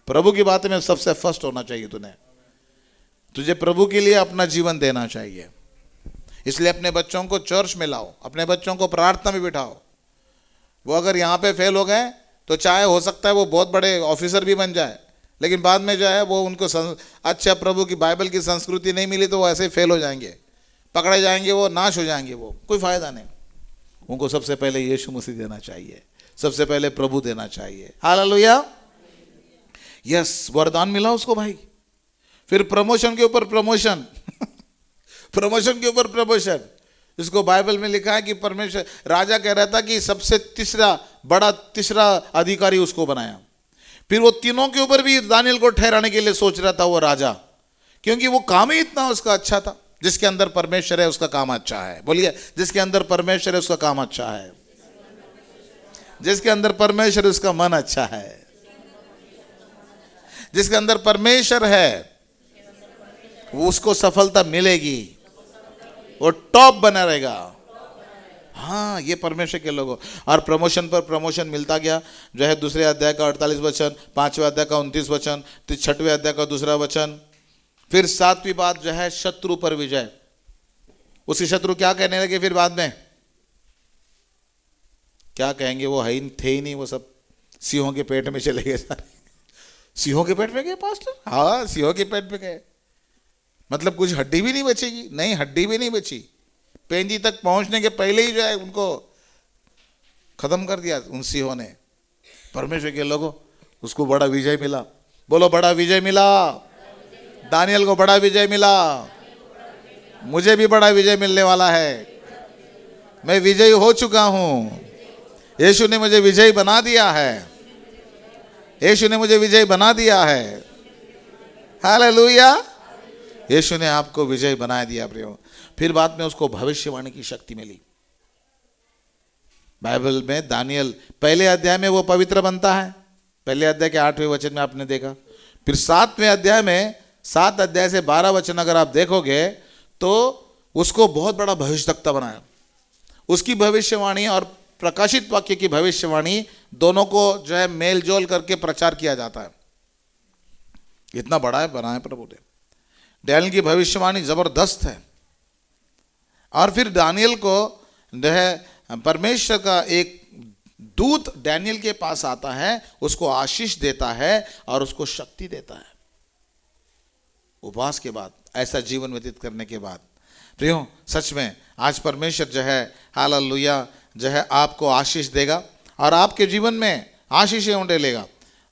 [SPEAKER 1] प्रभु की बातों में सबसे फर्स्ट होना चाहिए। तुझे प्रभु के लिए अपना जीवन देना चाहिए। इसलिए अपने बच्चों को चर्च में लाओ, अपने बच्चों को प्रार्थना में बिठाओ। वो अगर यहाँ पे फेल हो गए तो चाहे हो सकता है वो बहुत बड़े ऑफिसर भी बन जाए, लेकिन बाद में जो है वो उनको अच्छा प्रभु की बाइबल की संस्कृति नहीं मिली तो वो ऐसे ही फेल हो जाएंगे, पकड़े जाएंगे, वो नाश हो जाएंगे, वो कोई फायदा नहीं। उनको सबसे पहले यीशु मसीह देना चाहिए, सबसे पहले प्रभु देना चाहिए। हालेलुया। यस, वरदान मिला उसको भाई, फिर प्रमोशन के ऊपर प्रमोशन प्रमोशन के ऊपर प्रमोशन। इसको बाइबल में लिखा है कि परमेश्वर राजा कह रहा था कि सबसे तीसरा अधिकारी उसको बनाया। फिर वो तीनों के ऊपर भी दानियल को ठहराने के लिए सोच रहा था वो राजा, क्योंकि वो काम ही इतना उसका अच्छा था। जिसके अंदर परमेश्वर है उसका काम अच्छा है। बोलिए, जिसके अंदर परमेश्वर है उसका काम अच्छा है, जिसके अंदर परमेश्वर है उसका मन अच्छा है, जिसके अंदर परमेश्वर है वो उसको सफलता मिलेगी, वो टॉप बना रहेगा। हाँ, ये परमेश्वर के लोगों। और प्रमोशन पर प्रमोशन मिलता गया। जो है 2 अध्याय का 48 वचन, 5वें अध्याय का 29 वचन, 6वें अध्याय का 2 वचन। फिर 7वीं बात जो है शत्रु पर विजय। उसी शत्रु क्या कहने लगे फिर बाद में? क्या कहेंगे, वो है ही थे ही नहीं, वो सब सिंहों के पेट में चले गए सारे। सिंहों के पेट में गए पास्टर? हाँ, सिंहों के पेट में गए। मतलब कुछ हड्डी भी नहीं बचेगी? नहीं, हड्डी भी नहीं बची। पेंजी तक पहुंचने के पहले ही जो है उनको खत्म कर दिया उन सिंहों ने। परमेश्वर के लोगों, उसको बड़ा विजय मिला। बोलो, बड़ा विजय मिला। दानियल को बड़ा विजय मिला। मुझे भी बड़ा विजय मिलने वाला है। मैं विजयी हो चुका हूं। यीशु ने मुझे विजयी बना दिया है। यीशु ने मुझे विजयी बना दिया है। हालेलुया। यीशु ने आपको विजय बना दिया प्रियो। फिर बाद में उसको भविष्यवाणी की शक्ति मिली। बाइबल में दानियल पहले अध्याय में वो पवित्र बनता है, पहले अध्याय के 8वें वचन में आपने देखा। फिर 7वें अध्याय में 7 अध्याय से 12 वचन अगर आप देखोगे तो उसको बहुत बड़ा भविष्यवक्ता बनाया। उसकी भविष्यवाणी और प्रकाशित वाक्य की भविष्यवाणी दोनों को जो है मेल जोल करके प्रचार किया जाता है। इतना बड़ा है बनाया प्रभु ने। दानियल की भविष्यवाणी जबरदस्त है। और फिर दानियल को जो है परमेश्वर का एक दूत दानियल के पास आता है, उसको आशीष देता है और उसको शक्ति देता है। उपवास के बाद, ऐसा जीवन व्यतीत करने के बाद प्रियो, सच में आज परमेश्वर जो है हालेलुया जो है आपको आशीष देगा और आपके जीवन में आशीषें उंडेलेगा।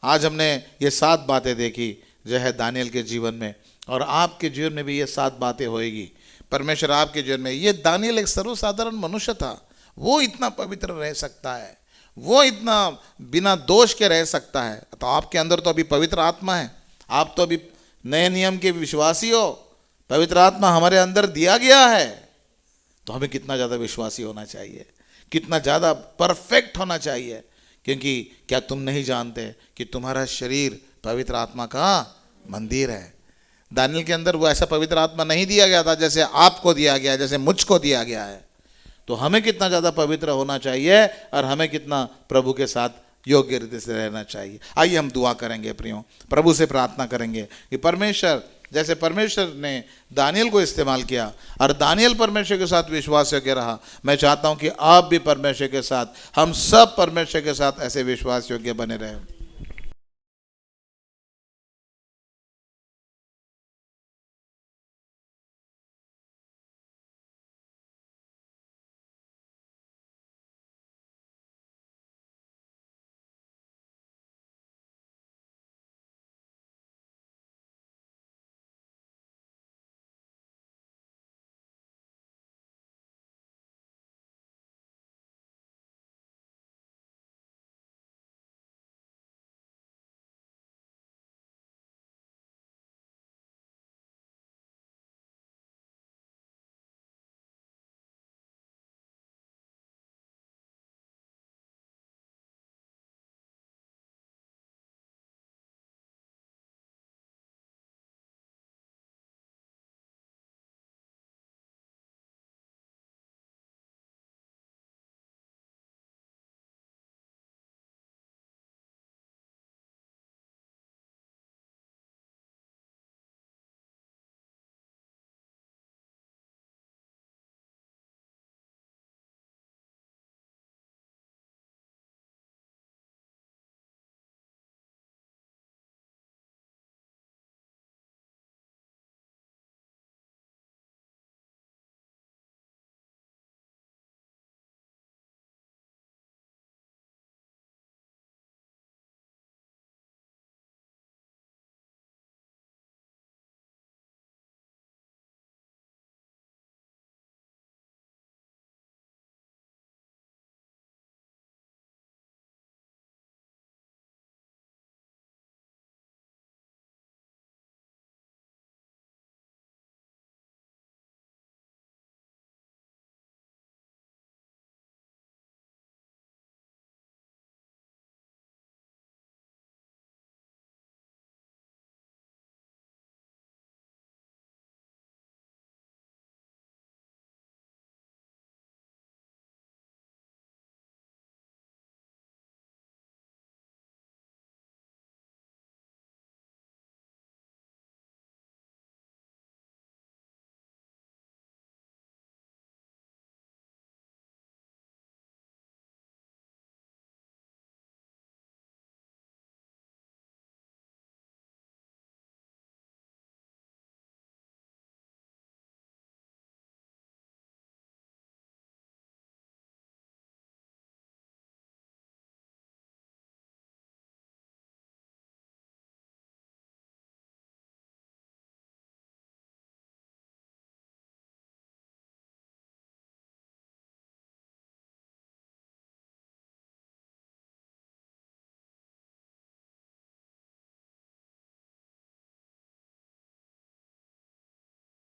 [SPEAKER 1] आज हमने ये 7 बातें देखी जो है दानियल के जीवन में, और आपके जीवन में भी ये 7 बातें होएगी। परमेश्वर आपके जीवन में, ये दानियल एक सर्वसाधारण मनुष्य था, वो इतना पवित्र रह सकता है, वो इतना बिना दोष के रह सकता है। तो आपके अंदर तो अभी पवित्र आत्मा है, आप तो अभी नए नियम के विश्वासी हो, पवित्र आत्मा हमारे अंदर दिया गया है। तो हमें कितना ज़्यादा विश्वासी होना चाहिए, कितना ज़्यादा परफेक्ट होना चाहिए, क्योंकि क्या तुम नहीं जानते कि तुम्हारा शरीर पवित्र आत्मा का मंदिर है। दानियल के अंदर वो ऐसा पवित्र आत्मा नहीं दिया गया था जैसे आपको दिया गया है, जैसे मुझको दिया गया है। तो हमें कितना ज़्यादा पवित्र होना चाहिए और हमें कितना प्रभु के साथ योग्य रीति से रहना चाहिए। आइए हम दुआ करेंगे प्रियो, प्रभु से प्रार्थना करेंगे कि परमेश्वर, जैसे परमेश्वर ने दानियल को इस्तेमाल किया और दानियल परमेश्वर के साथ विश्वास योग्य रहा, मैं चाहता हूं कि आप भी परमेश्वर के साथ, हम सब परमेश्वर के साथ ऐसे विश्वास योग्य बने रहें।